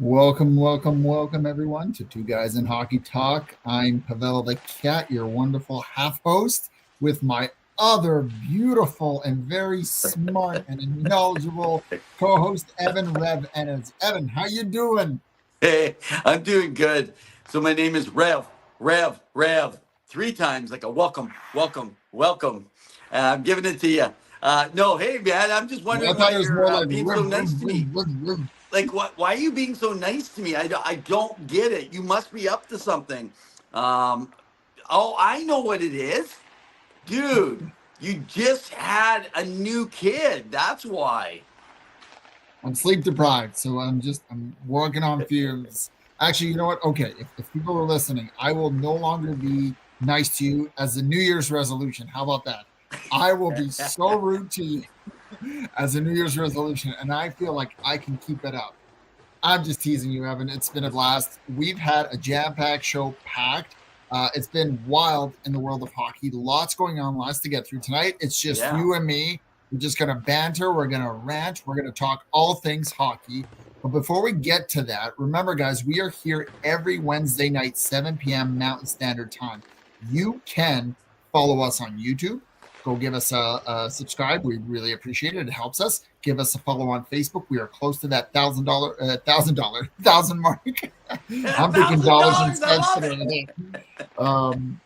Welcome, welcome, welcome, everyone, to Two Guys in Hockey Talk. I'm Pawel the Cat, your wonderful half host, with my other beautiful and very smart and knowledgeable co-host, Evan REV Renaerts. Evan, how you doing? Hey, I'm doing good. So my name is Rev, three times like a welcome. I'm giving it to you. No, hey man, I'm just Well, I wondering why thought it was you're more like being so nice to me. Like, what? Why are you being so nice to me? I don't get it. You must be up to something. Um, oh, I know what it is, dude. You just had a new kid. That's why. I'm sleep deprived, so I'm working on fumes. Actually, you know what? Okay, if people are listening, I will no longer be nice to you as a New Year's resolution. How about that? I will be so rude to you as a New Year's resolution, and I feel like I can keep it up. I'm just teasing you, Evan. It's been a blast. We've had a jam-packed show, packed. It's been wild in the world of hockey. Lots going on, lots to get through tonight. It's just Yeah. you and me. We're just gonna banter. We're gonna rant. We're gonna talk all things hockey. But before we get to that, remember, guys, we are here every Wednesday night, 7 p.m. Mountain Standard Time. You can follow us on YouTube. Go give us a subscribe. We really appreciate it. It helps us. Give us a follow on Facebook. We are close to that thousand mark. I'm thinking dollars and $1,000. I cents love today. it. Um,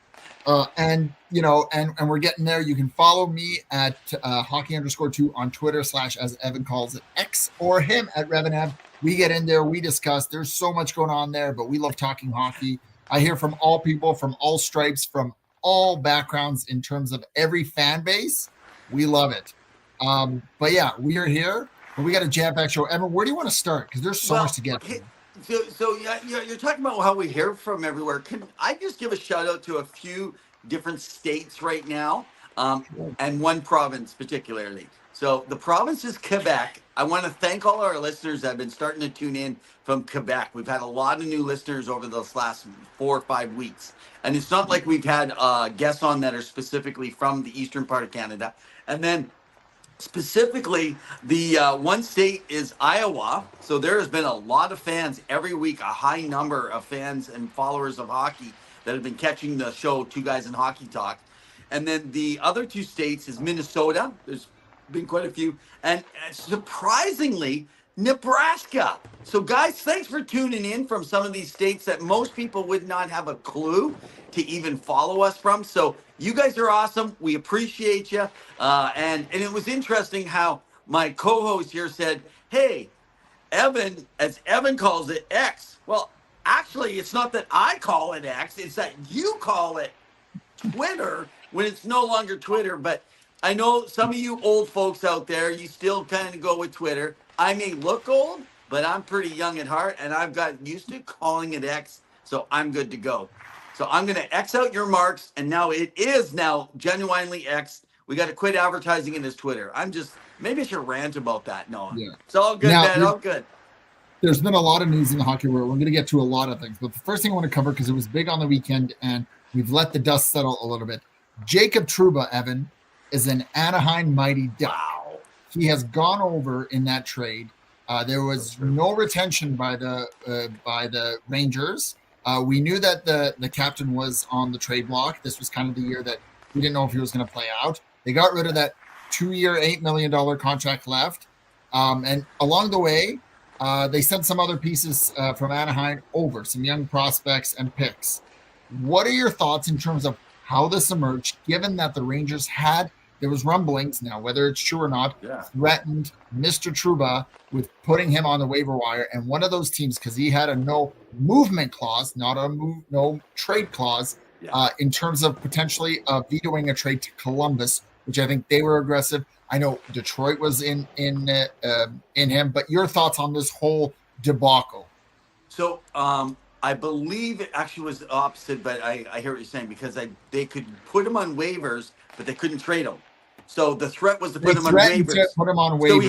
and you know, and we're getting there. You can follow me at hockey_2 on Twitter / as Evan calls it X, or him at Revenev. We get in there, we discuss. There's so much going on there, but we love talking hockey. I hear from all people, from all stripes, from all backgrounds in terms of every fan base. We love it. But yeah, we are here, but we got a jam-packed show. Evan, where do you want to start? Because there's so much Well, to get okay, to. so yeah, you're talking about how we hear from everywhere. Can I just give a shout out to a few different states right now, Sure. and one province particularly? So the province is Quebec. I want to thank all our listeners that have been starting to tune in from Quebec. We've had a lot of new listeners over those last 4 or 5 weeks, and it's not like we've had guests on that are specifically from the eastern part of Canada. And then specifically, the one state is Iowa. So there has been a lot of fans every week, a high number of fans and followers of hockey that have been catching the show, Two Guys in Hockey Talk. And then the other two states is Minnesota. There's been quite a few. And surprisingly, Nebraska. So, guys, thanks for tuning in from some of these states that most people would not have a clue to even follow us from. So, you guys are awesome. We appreciate you. And it was interesting how my co-host here said, "Hey, Evan, as Evan calls it, X." Well, actually, it's not that I call it X; it's that you call it Twitter when it's no longer Twitter. But I know some of you old folks out there, you still kind of go with Twitter. I may look old, but I'm pretty young at heart, and I've got used to calling it X, so I'm good to go. So I'm going to X out your marks, and now it is now genuinely X. We got to quit advertising it as Twitter. Maybe I should rant about that. No, Yeah. it's all good, Now, man. All good. there's been a lot of news in the hockey world. We're going to get to a lot of things, but the first thing I want to cover, because it was big on the weekend and we've let the dust settle a little bit. Jacob Trouba, Evan, is an Anaheim Mighty Duck. Wow. He has gone over in that trade. There was no retention by the Rangers. We knew that the captain was on the trade block. This was kind of the year that we didn't know if he was going to play out. They got rid of that 2-year, $8 million contract left, and along the way, they sent some other pieces from Anaheim over, some young prospects and picks. What are your thoughts in terms of how this emerged, given that the Rangers had, there was rumblings now, whether it's true or not, Yeah. threatened Mr. Trouba with putting him on the waiver wire, and one of those teams, because he had a no movement clause, not a no trade clause, Yeah. in terms of potentially vetoing a trade to Columbus, which I think they were aggressive. I know Detroit was in him, but your thoughts on this whole debacle? So I believe it actually was the opposite, but I hear what you're saying because they could put him on waivers, but they couldn't trade him. So the threat was to They put him on threatened to waivers. put him on So waivers.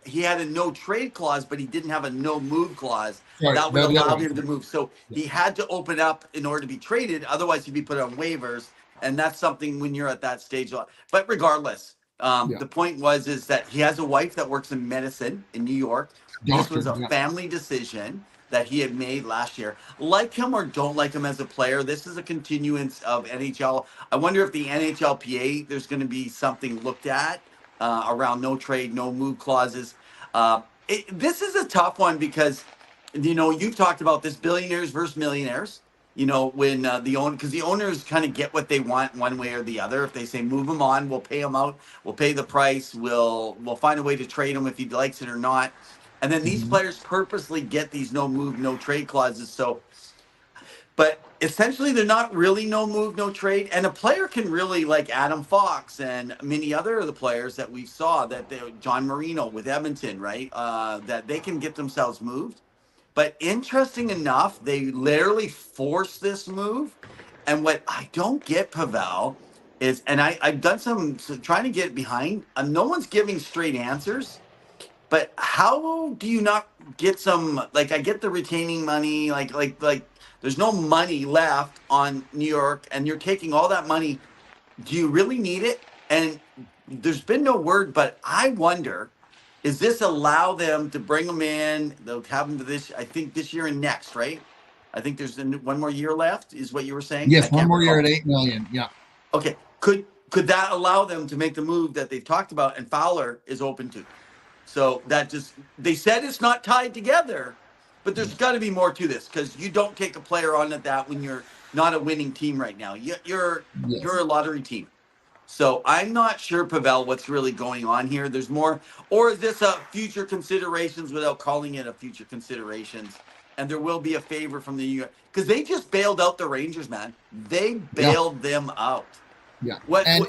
he had a no trade clause, but he didn't have a no move clause Sorry, that would the other allow one. him to move. So Yeah. he had to open up in order to be traded. Otherwise, he'd be put on waivers, and that's something when you're at that stage. But regardless, Yeah. The point is that he has a wife that works in medicine in New York. This Doctor. was a Yeah. family decision that he had made last year. Like him or don't like him as a player, this is a continuance of NHL. I wonder if the NHLPA, there's going to be something looked at around no trade, no move clauses. This is a tough one because, you've talked about this, billionaires versus millionaires. When because the owners kind of get what they want one way or the other. If they say move him on, we'll pay him out, we'll pay the price, we'll find a way to trade him if he likes it or not. And then these players purposely get these no move, no trade clauses. So, but essentially they're not really no move, no trade. And a player can really, like Adam Fox and many other of the players that we saw, John Marino with Edmonton, right? That they can get themselves moved. But interesting enough, they literally forced this move. And what I don't get, Pawel, is, and I've done some trying to get behind, no one's giving straight answers. But how do you not get some, like, I get the retaining money, like there's no money left on New York and you're taking all that money. Do you really need it? And there's been no word, but I wonder, is this allow them to bring them in? They'll have them to I think this year and next, right? I think there's one more year left, is what you were saying. Yes, one more year at $8 million. Yeah. Okay. Could that allow them to make the move that they've talked about and Fowler is open to? So they said it's not tied together, but there's got to be more to this because you don't take a player on at that when you're not a winning team right now. You're a lottery team. So I'm not sure, Pawel, what's really going on here. There's more, or is this a future considerations without calling it a future considerations? And there will be a favor from the New York, because they just bailed out the Rangers, man. They bailed them out. Yeah.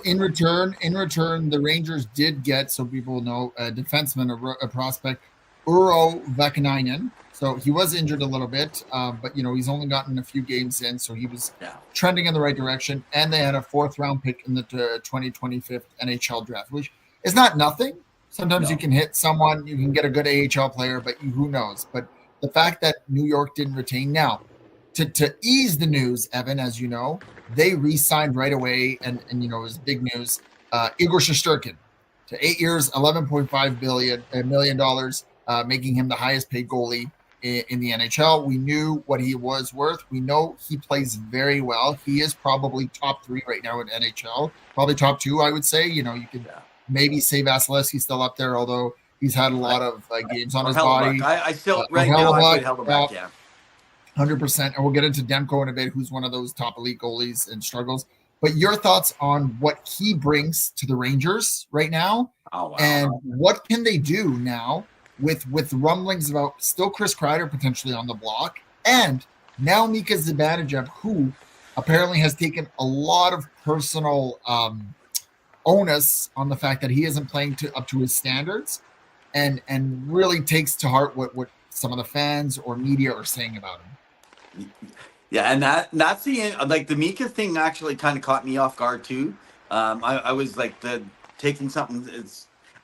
In return, the Rangers did get, so people know, a defenseman, a prospect, REV Renaerts. So he was injured a little bit, but he's only gotten a few games in, so he was trending in the right direction. And they had a 4th-round pick in the 2025 NHL Draft, which is not nothing. Sometimes you can hit someone, you can get a good AHL player, but who knows? But the fact that New York didn't retain now, to ease the news, Evan, as you know, they re-signed right away, and it was big news. Igor Shesterkin to 8 years, $11.5 million, making him the highest paid goalie in the NHL. We knew what he was worth. We know he plays very well. He is probably top 3 right now in NHL, probably top 2, I would say. You could maybe say Vasilevsky's still up there, although he's had a lot of games on his body. I still right now I put Hellebuyck, 100%. And we'll get into Demko in a bit, who's one of those top elite goalies and struggles. But your thoughts on what he brings to the Rangers right now, and what can they do now with rumblings about still Chris Kreider potentially on the block, and now Mika Zibanejad, who apparently has taken a lot of personal onus on the fact that he isn't playing up to his standards, and really takes to heart what some of the fans or media are saying about him. Yeah, and that's the Mika thing actually kind of caught me off guard too. I was like taking something.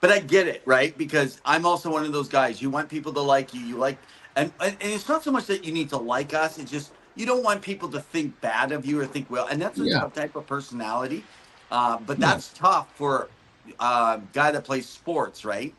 But I get it, right? Because I'm also one of those guys. You want people to like you. You like, and it's not so much that you need to like us. It's just you don't want people to think bad of you or think well. And that's a type of personality. But that's tough for a guy that plays sports, right?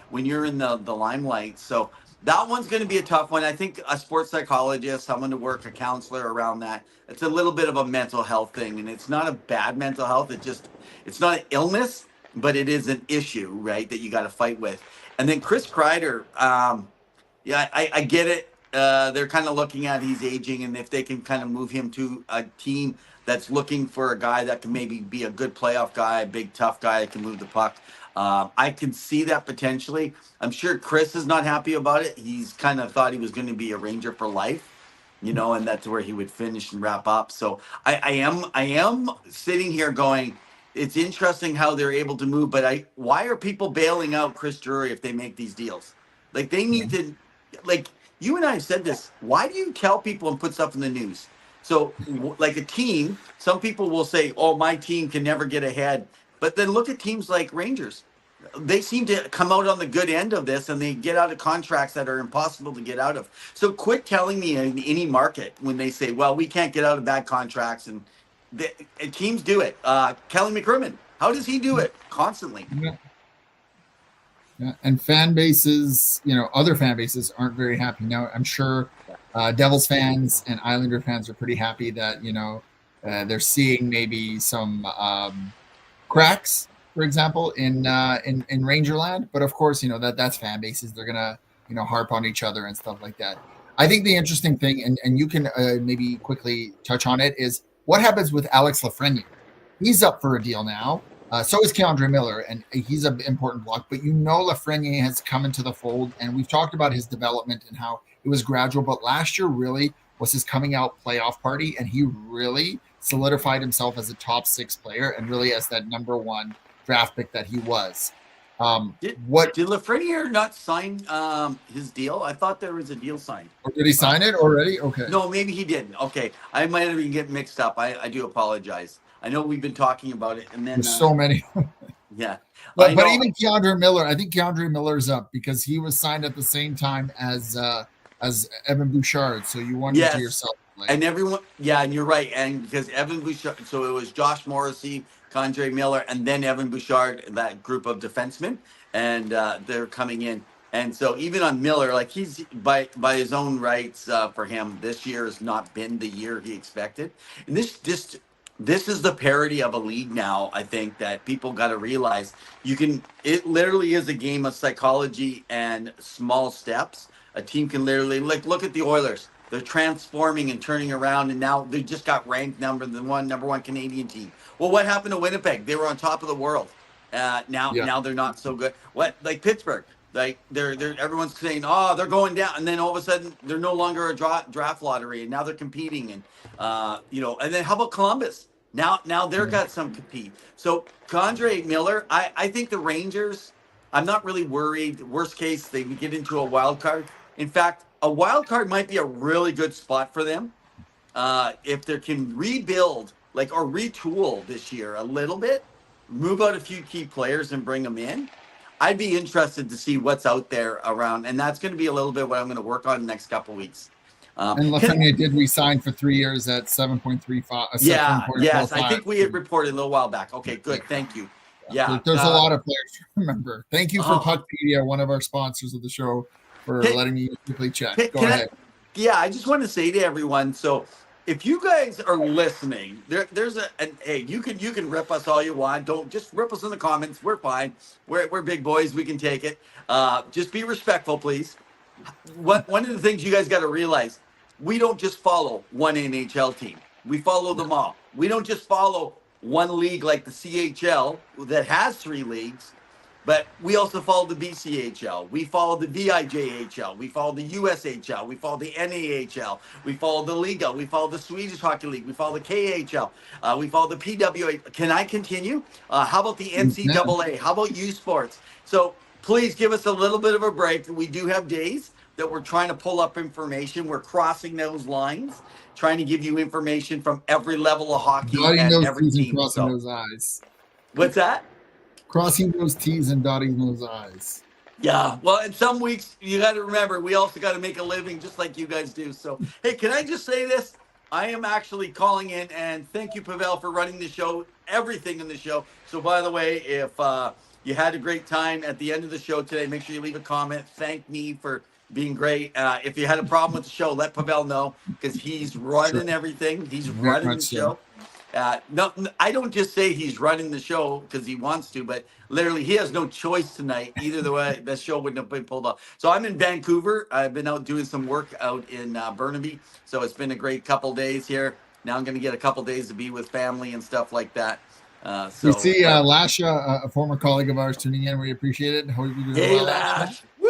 When you're in the limelight. So that one's going to be a tough one. I think a sports psychologist, someone to work, a counselor around that. It's a little bit of a mental health thing, and it's not a bad mental health. It's not an illness, but it is an issue, right, that you got to fight with. And then Chris Kreider, I get it. They're kind of looking at he's aging, and if they can kind of move him to a team that's looking for a guy that can maybe be a good playoff guy, a big tough guy that can move the puck. I can see that potentially. I'm sure Chris is not happy about it. He's kind of thought he was going to be a Ranger for life, and that's where he would finish and wrap up. So I am sitting here going, it's interesting how they're able to move, but why are people bailing out Chris Drury if they make these deals? Like, they need to, like, you and I have said this. Why do you tell people and put stuff in the news? So, like a team, some people will say, oh, my team can never get ahead. But then look at teams like Rangers. They seem to come out on the good end of this, and they get out of contracts that are impossible to get out of. So quit telling me in any market when they say, well, we can't get out of bad contracts, and teams do it. Kelly McCrimmon, How does he do it constantly? Yeah. Yeah. And fan bases, other fan bases aren't very happy now. I'm sure Devils fans and Islander fans are pretty happy that they're seeing maybe some cracks, for example, in Rangerland. But of course, that's fan bases. They're gonna harp on each other and stuff like that. I think the interesting thing, and you can maybe quickly touch on it, is what happens with Alex Lafreniere. He's up for a deal now. So is Keandre Miller, and he's an important block. But Lafreniere has come into the fold, and we've talked about his development and how it was gradual. But last year really was his coming out playoff party, and he really solidified himself as a top 6 player and really as that number 1 draft pick that he was. Did Lafreniere not sign his deal? I thought there was a deal signed. Or did he sign it already? Okay. No, maybe he didn't. Okay, I might have been getting mixed up. I do apologize. I know we've been talking about it, and then there's so many. Yeah, but even Keandre Miller, I think Keandre Miller's up because he was signed at the same time as Evan Bouchard. So you wonder to yourself, and everyone, and you're right, and because Evan Bouchard, so it was Josh Morrissey, Keandre Miller, and then Evan Bouchard, that group of defensemen, and they're coming in. And so even on Miller, like he's by his own rights, for him, this year has not been the year he expected. And this is the parity of a league now, I think, that people got to realize. It literally is a game of psychology and small steps. A team can literally, look at the Oilers. They're transforming and turning around, and now they just got ranked number 1 Canadian team. Well, what happened to Winnipeg? They were on top of the world. Now they're not so good. Like Pittsburgh? Like they're everyone's saying, oh, they're going down, and then all of a sudden they're no longer a draft lottery, and now they're competing, and and then how about Columbus? Now they're got some compete. So Keandre Miller, I think the Rangers, I'm not really worried. Worst case, they can get into a wild card. In fact, a wild card might be a really good spot for them if they can rebuild or retool this year a little bit, move out a few key players and bring them in. I'd be interested to see what's out there around, and that's going to be a little bit what I'm going to work on the next couple of weeks. And Lafreniere did resign for 3 years at 7.35. Yes, I think we had reported a little while back. Okay, good, thank you. Yeah, there's a lot of players to remember. Thank you for Puckpedia, one of our sponsors of the show, for letting me quickly check. Go ahead. I just want to say to everyone, so if you guys are listening, there's hey, you can rip us all you want. Don't just rip us in the comments. We're fine. We're big boys. We can take it. Just be respectful, please. One of the things you guys got to realize, we don't just follow one NHL team. We follow them all. We don't just follow one league like the CHL that has 3 leagues, but we also follow the BCHL. We follow the VIJHL. We follow the USHL. We follow the NAHL. We follow the Liga. We follow the Swedish Hockey League. We follow the KHL. We follow the PWA. Can I continue? How about the NCAA? How about U Sports? So please give us a little bit of a break. We do have days that we're trying to pull up information. We're crossing those lines, trying to give you information from every level of hockey and every team. Crossing those I's. What's that? Crossing those T's and dotting those I's. Yeah. Well, in some weeks, you got to remember, we also got to make a living just like you guys do. So, hey, can I just say this? I am actually calling in, and thank you, Pawel, for running the show, everything in the show. So, by the way, if you had a great time at the end of the show today, make sure you leave a comment. Thank me for being great. If you had a problem with the show, let Pawel know, because he's running everything. He's running the show. No, I don't just say he's running the show because he wants to, but literally he has no choice tonight. Either the way, the show wouldn't have been pulled off. So I'm in Vancouver. I've been out doing some work out in Burnaby. So it's been a great couple days here. Now I'm going to get a couple days to be with family and stuff like that. We see Lasha, a former colleague of ours, tuning in. We appreciate it. Hope you do well, Lash. Woo!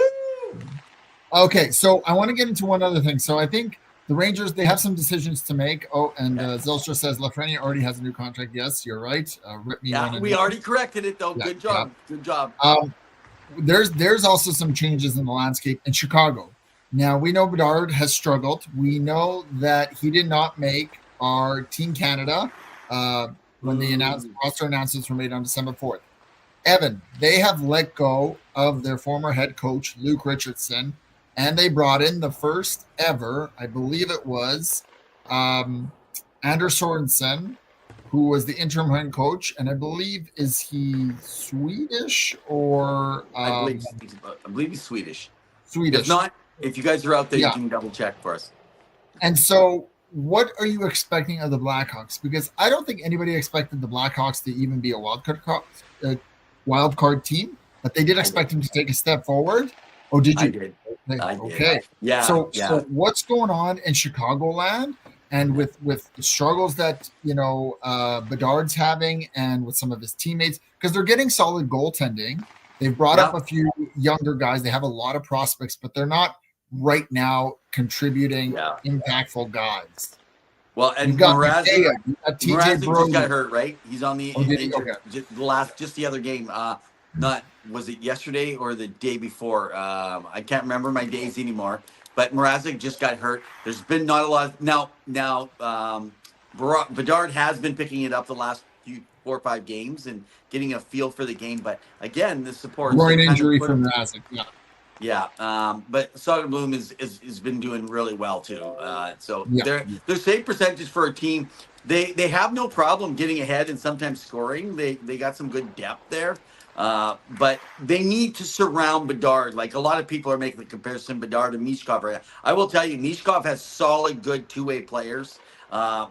Okay, so I want to get into one other thing. So I think the Rangers, they have some decisions to make. Oh, and Zylstra says Lafreniere already has a new contract. Yes, you're right. Rip me on. We already corrected it, though. Yeah, good job. Yeah. Good job. There's also some changes in the landscape in Chicago. Now, we know Bedard has struggled. We know that he did not make our Team Canada when the roster announcements were made on December 4th. Evan, they have let go of their former head coach, Luke Richardson, and they brought in the first ever, I believe it was, Anders Sorensen, who was the interim head coach, and I believe is he Swedish or I believe he's Swedish. If Swedish? not, if you guys are out there, you Yeah. can double check for us. And so, what are you expecting of the Blackhawks? Because I don't think anybody expected the Blackhawks to even be a wild card team, but they did expect them to take a step forward. Oh, did I you? did. Okay. Yeah. So what's going on in Chicagoland, and with the struggles that Bedard's having, and with some of his teammates, because they're getting solid goaltending. They've brought up a few younger guys. They have a lot of prospects, but they're not right now contributing impactful guys. Well, and you got Mrazek TJ just got hurt, right? He's on the injured just the other game. Not was it yesterday or the day before? I can't remember my days anymore. But Mrazek just got hurt. There's been not a lot now. Bedard has been picking it up the last 4 or 5 games and getting a feel for the game. But again, the support groin injury from Mrazek. Yeah, but Soderblom has been doing really well too. So their save percentage for a team, they have no problem getting ahead and sometimes scoring. They got some good depth there, but they need to surround Bedard. Like a lot of people are making the comparison Bedard and Mishkov. I will tell you, Mishkov has solid, good two-way players.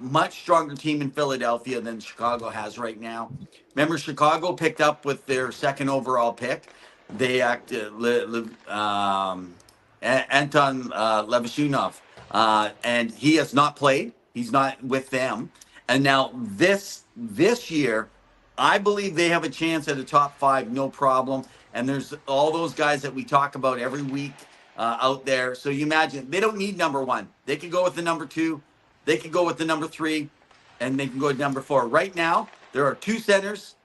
Much stronger team in Philadelphia than Chicago has right now. Remember, Chicago picked up with their 2nd overall pick. They acted Anton Levashunov, and he has not played. He's not with them. And now this year, I believe they have a chance at a top 5, no problem. And there's all those guys that we talk about every week out there. So you imagine they don't need number 1. They could go with the number 2. They could go with the number 3, and they can go with number 4. Right now, there are 2 centers.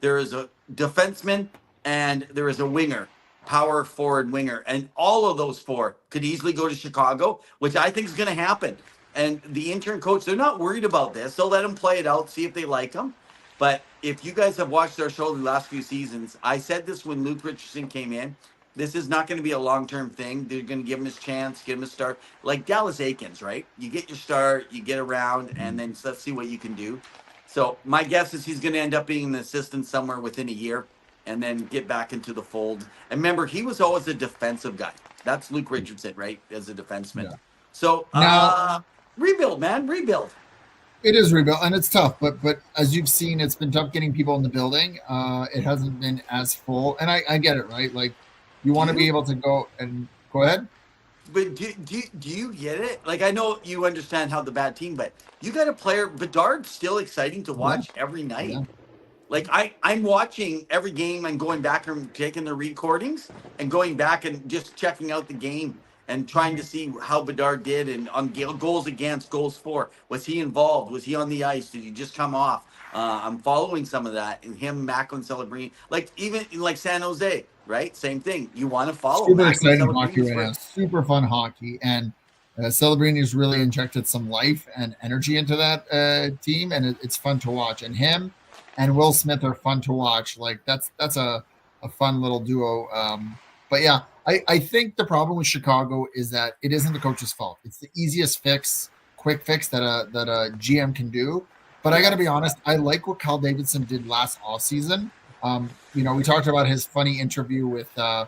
There is a defenseman. And there is a winger, power forward winger. And all of those 4 could easily go to Chicago, which I think is going to happen. And the intern coach, they're not worried about this. They'll let them play it out, see if they like them. But if you guys have watched our show the last few seasons, I said this when Luke Richardson came in. This is not going to be a long-term thing. They're going to give him his chance, give him a start. Like Dallas Aikens, right? You get your start, you get around, and then let's see what you can do. So my guess is he's going to end up being an assistant somewhere within a year, and then get back into the fold. And remember, he was always a defensive guy. That's Luke Richardson, right? As a defenseman. Yeah. So now, rebuild, man, rebuild. It is rebuild, and it's tough. But as you've seen, it's been tough getting people in the building. It hasn't been as full, and I get it, right? Like you want to be able to go ahead. But do you get it? Like I know you understand how the bad team, but you got a player. Bedard's still exciting to watch every night. Yeah. Like I'm watching every game and going back and taking the recordings and going back and just checking out the game and trying to see how Bedard did and on goals against, goals for. Was he involved? Was he on the ice? Did he just come off? I'm following some of that, and him, Macklin, Celebrini, like even in like San Jose, right? Same thing. You want to follow. Super exciting hockey right now. Super fun hockey, and Celebrini has really injected some life and energy into that team, and it's fun to watch. And him and Will Smith are fun to watch. Like that's a fun little duo. But yeah, I think the problem with Chicago is that it isn't the coach's fault. It's the easiest fix, quick fix that a GM can do. But I got to be honest, I like what Kyle Davidson did last offseason. We talked about his funny interview with a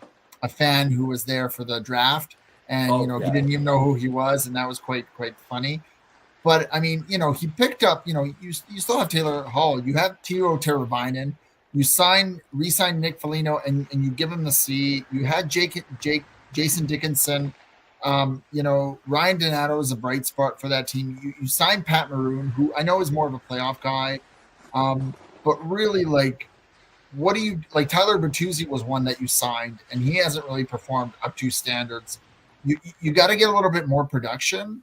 fan who was there for the draft, and he didn't even know who he was, and that was quite funny. But I mean, he picked up. You still have Taylor Hall. You have Teuvo Teravainen. You re-sign Nick Foligno, and you give him the C. You had Jason Dickinson. Ryan Donato is a bright spot for that team. You signed Pat Maroon, who I know is more of a playoff guy, but really, like, what do you like? Tyler Bertuzzi was one that you signed, and he hasn't really performed up to standards. You got to get a little bit more production,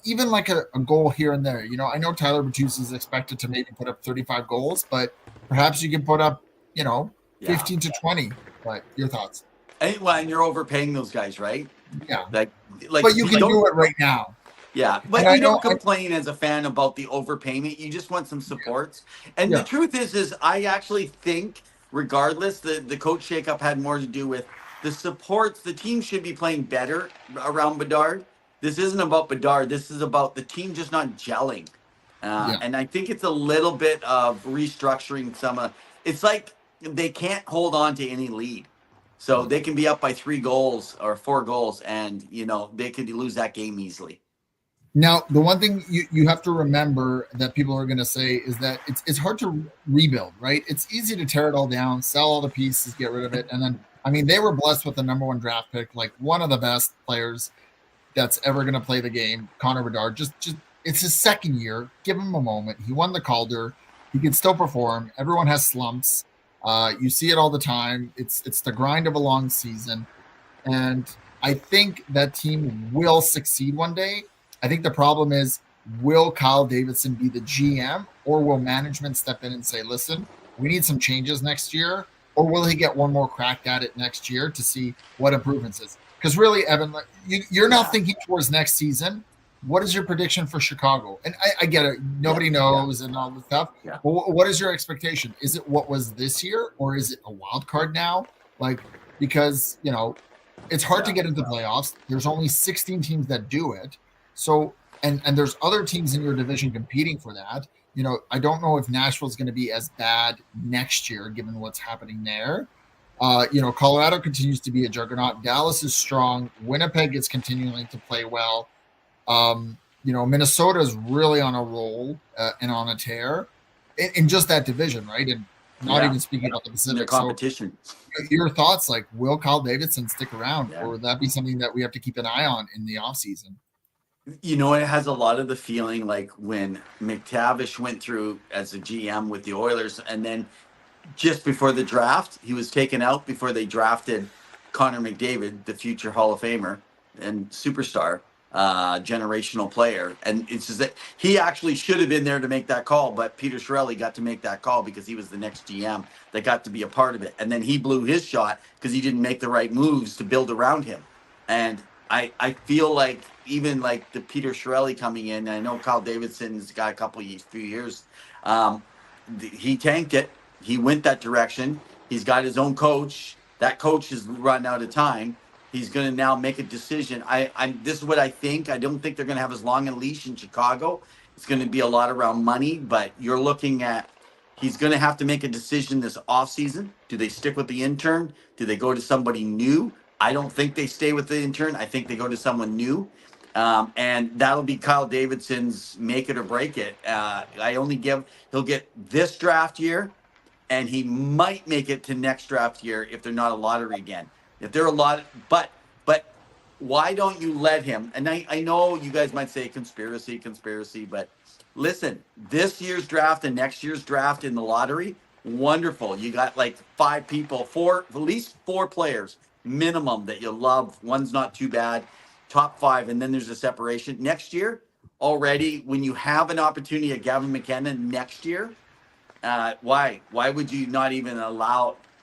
even like a goal here and there. I know Tyler Bertuzzi is expected to maybe put up 35 goals, but perhaps you can put up, 15 to 20. But your thoughts? And you're overpaying those guys, right? Yeah. Like, but you can do it right now. Yeah, but you don't complain as a fan about the overpayment. You just want some supports. And the truth is I actually think, regardless, the coach shakeup had more to do with the supports. The team should be playing better around Bedard. This isn't about Bedard. This is about the team just not gelling. And I think it's a little bit of restructuring some of. It's like they can't hold on to any lead, so they can be up by 3 goals or 4 goals, and they could lose that game easily. Now, the one thing you have to remember that people are going to say is that it's hard to rebuild, right? It's easy to tear it all down, sell all the pieces, get rid of it, and then they were blessed with the number 1 draft pick, like one of the best players that's ever going to play the game, Connor Bedard. Just it's his second year. Give him a moment. He won the Calder. He can still perform. Everyone has slumps. You see it all the time. It's the grind of a long season, and I think that team will succeed one day. I think the problem is, will Kyle Davidson be the GM, or will management step in and say, listen, we need some changes next year, or will he get one more crack at it next year to see what improvements is? Because really, Evan, you're now thinking towards next season. What is your prediction for Chicago? And I get it. Nobody knows and all the stuff. Yeah. But what is your expectation? Is it what was this year, or is it a wild card now? Because, it's hard to get into playoffs. There's only 16 teams that do it. So, and there's other teams in your division competing for that. I don't know if Nashville's going to be as bad next year, given what's happening there. Colorado continues to be a juggernaut. Dallas is strong. Winnipeg is continuing to play well. Minnesota is really on a roll and on a tear in just that division, right? And not even speaking about the Pacific. Their competition. So, your thoughts, will Kyle Davidson stick around, or would that be something that we have to keep an eye on in the offseason? It has a lot of the feeling like when McTavish went through as a GM with the Oilers, and then just before the draft, he was taken out before they drafted Connor McDavid, the future Hall of Famer and superstar, generational player. And it's just that he actually should have been there to make that call, but Peter Chiarelli got to make that call because he was the next GM that got to be a part of it. And then he blew his shot because he didn't make the right moves to build around him. And I feel like even like the Peter Chiarelli coming in, I know Kyle Davidson's got a few years. He tanked it. He went that direction. He's got his own coach. That coach has run out of time. He's going to now make a decision. This is what I think. I don't think they're going to have as long a leash in Chicago. It's going to be a lot around money, but you're looking at he's going to have to make a decision this offseason. Do they stick with the intern? Do they go to somebody new? I don't think they stay with the intern. I think they go to someone new. And that'll be Kyle Davidson's make it or break it. He'll get this draft year, and he might make it to next draft year if they're not a lottery again. If they're a lot, but why don't you let him? And I know you guys might say conspiracy, but listen, this year's draft and next year's draft in the lottery, wonderful. You got like 5 people, at least 4 players minimum that you love. One's not too bad, top 5, and then there's a separation. Next year, already, when you have an opportunity at Gavin McKenna next year, why would you not even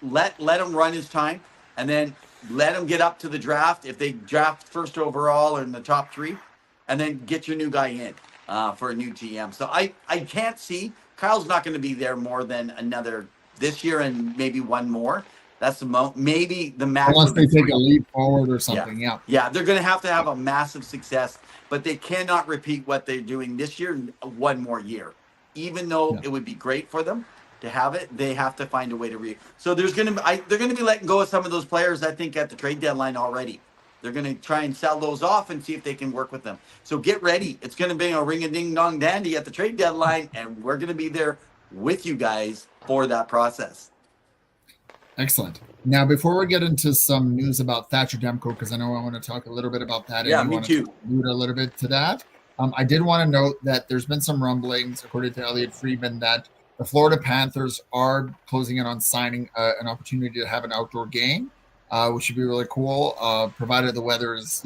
let him run his time, and then let him get up to the draft if they draft first overall or in the top 3, and then get your new guy in for a new GM. So I can't see Kyle's not going to be there more than another this year and maybe one more. That's maybe the max. Unless they take a leap forward or something, Yeah, they're going to have a massive success, but they cannot repeat what they're doing this year one more year. Even though it would be great for them to have it, they have to find a way to So they're going to be letting go of some of those players, I think, at the trade deadline already. They're going to try and sell those off and see if they can work with them. So get ready. It's going to be a ring-a-ding-dong dandy at the trade deadline, and we're going to be there with you guys for that process. Excellent. Now, before we get into some news about Thatcher Demko, because I know I want to talk a little bit about that. Yeah, me too. Allude a little bit to that. I did want to note that there's been some rumblings, according to Elliot Friedman, that the Florida Panthers are closing in on signing an opportunity to have an outdoor game, which would be really cool, provided the weather is,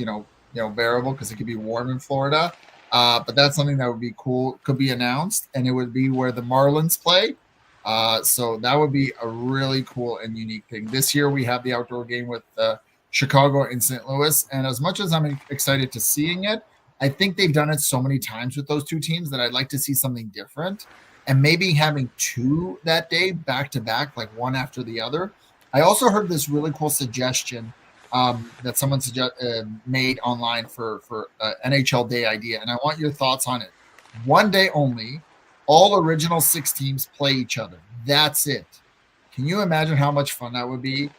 bearable, because it could be warm in Florida. But that's something that would be cool, could be announced, and it would be where the Marlins play. So that would be a really cool and unique thing. This year we have the outdoor game with Chicago and St. Louis, and as much as I'm excited to seeing it, I think they've done it so many times with those 2 teams that I'd like to see something different, and maybe having 2 that day back to back, like one after the other. I also heard this really cool suggestion that someone made online for NHL Day idea, and I want your thoughts on it. 1 day only. All original 6 teams play each other. That's it. Can you imagine how much fun that would be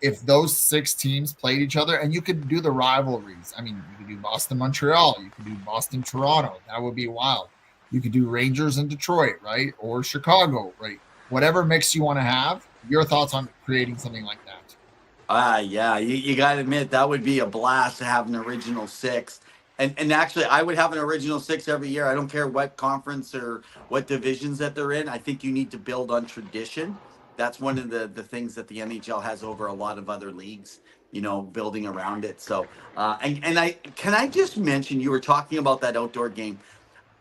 if those 6 teams played each other? And you could do the rivalries. I mean, you could do Boston Montreal, you could do Boston Toronto. That would be wild. You could do Rangers and Detroit, right? Or Chicago, right? Whatever mix you want to have. Your thoughts on creating something like that? Yeah, you got to admit that would be a blast to have an original 6. And actually, I would have an original 6 every year. I don't care what conference or what divisions that they're in. I think you need to build on tradition. That's one of the things that the NHL has over a lot of other leagues, building around it. So, I just mention, you were talking about that outdoor game.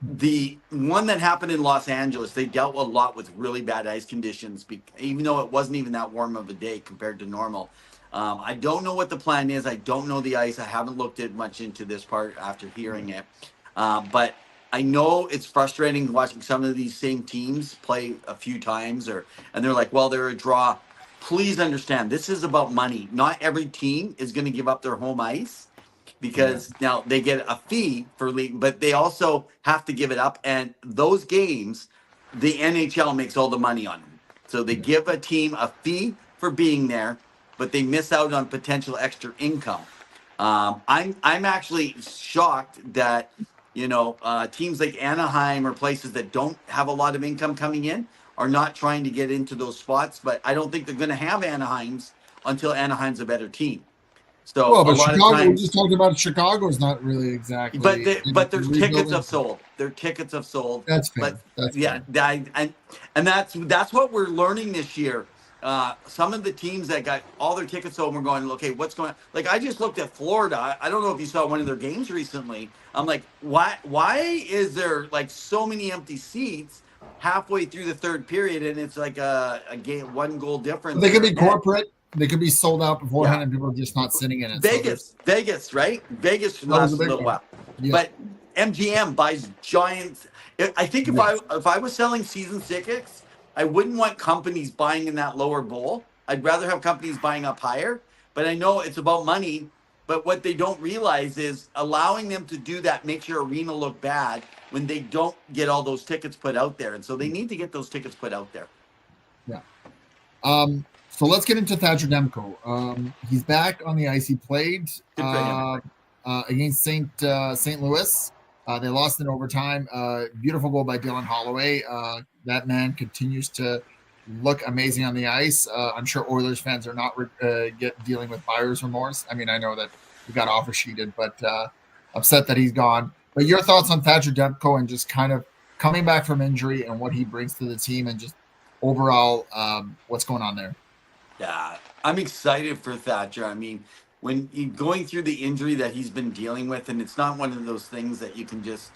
The one that happened in Los Angeles, they dealt a lot with really bad ice conditions, even though it wasn't even that warm of a day compared to normal. I don't know what the plan is. I don't know the ice. I haven't looked at much into this part after hearing it. But I know it's frustrating watching some of these same teams play a few times, and they're like, well, they're a draw. Please understand, this is about money. Not every team is going to give up their home ice, because now they get a fee for league, but they also have to give it up. And those games, the NHL makes all the money on them. So they give a team a fee for being there, but they miss out on potential extra income. I'm actually shocked that teams like Anaheim or places that don't have a lot of income coming in are not trying to get into those spots. But I don't think they're going to have Anaheim's until Anaheim's a better team. So Well, a but lot of Chicago, we just times, talked about Chicago's not really exactly but their tickets rebuilding. have sold. Their tickets have sold. That's But fair. That's yeah, fair. and that's what we're learning this year. Some of the teams that got all their tickets sold, we're going, okay, what's going on? Like, I just looked at Florida. I don't know if you saw one of their games recently. I'm like, why is there like so many empty seats halfway through the third period, and it's like a game, 1 goal difference They could or a be net? corporate. They could be sold out beforehand, Yeah. and people are just not sitting in it. So there's Vegas, right? Vegas that was a lasts a big little one. while, Yeah. but MGM buys giant. I think if I Yes. if I was selling season tickets, I wouldn't want companies buying in that lower bowl. I'd rather have companies buying up higher. But I know it's about money. But what they don't realize is allowing them to do that makes your arena look bad when they don't get all those tickets put out there. And so they need to get those tickets put out there. Yeah. So let's get into Thatcher Demko. He's back on the ice. He played Good for him. against St. Louis. They lost in overtime. Beautiful goal by Dylan Holloway. That man continues to look amazing on the ice. I'm sure Oilers fans are not dealing with buyer's remorse. I mean, I know that he got offer sheeted, but upset that he's gone. But your thoughts on Thatcher Demko and just kind of coming back from injury and what he brings to the team and just overall what's going on there? Yeah, I'm excited for Thatcher. I mean, when you going through the injury that he's been dealing with, and it's not one of those things that you can just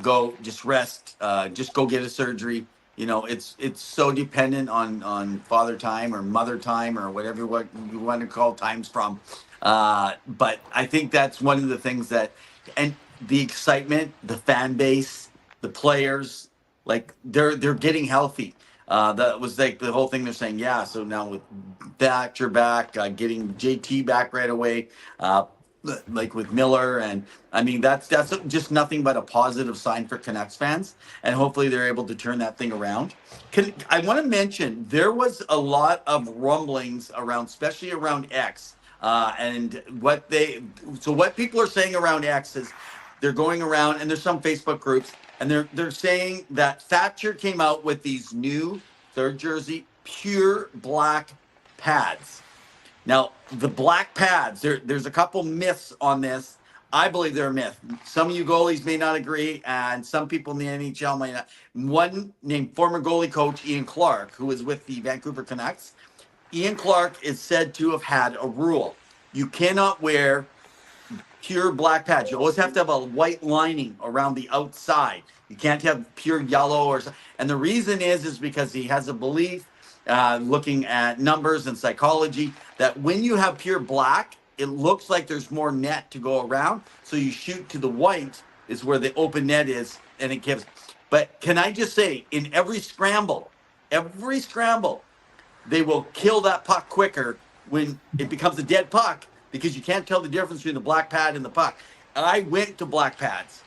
go, just rest, just go get a surgery. It's so dependent on father time or mother time or whatever what you want to call times from. But I think that's one of the things and the excitement, the fan base, the players, like they're getting healthy. That was like the whole thing they're saying. Yeah, so now with Thatcher back, getting JT back right away, like with Miller, and I mean that's just nothing but a positive sign for Canucks fans, and hopefully they're able to turn that thing around. I want to mention there was a lot of rumblings around, especially around X, and what people are saying around X is they're going around, and there's some Facebook groups, and they're saying that Thatcher came out with these new third jersey pure black pads. Now, the black pads, there's a couple myths on this. I believe they're a myth. Some of you goalies may not agree, and some people in the NHL might not. One named former goalie coach Ian Clark, who was with the Vancouver Canucks. Ian Clark is said to have had a rule. You cannot wear pure black pads. You always have to have a white lining around the outside. You can't have pure yellow and the reason is because he has a belief, looking at numbers and psychology, that when you have pure black, it looks like there's more net to go around. So you shoot to the white is where the open net is, and it gives. But can I just say, in every scramble, they will kill that puck quicker when it becomes a dead puck, because you can't tell the difference between the black pad and the puck. I went to black pads.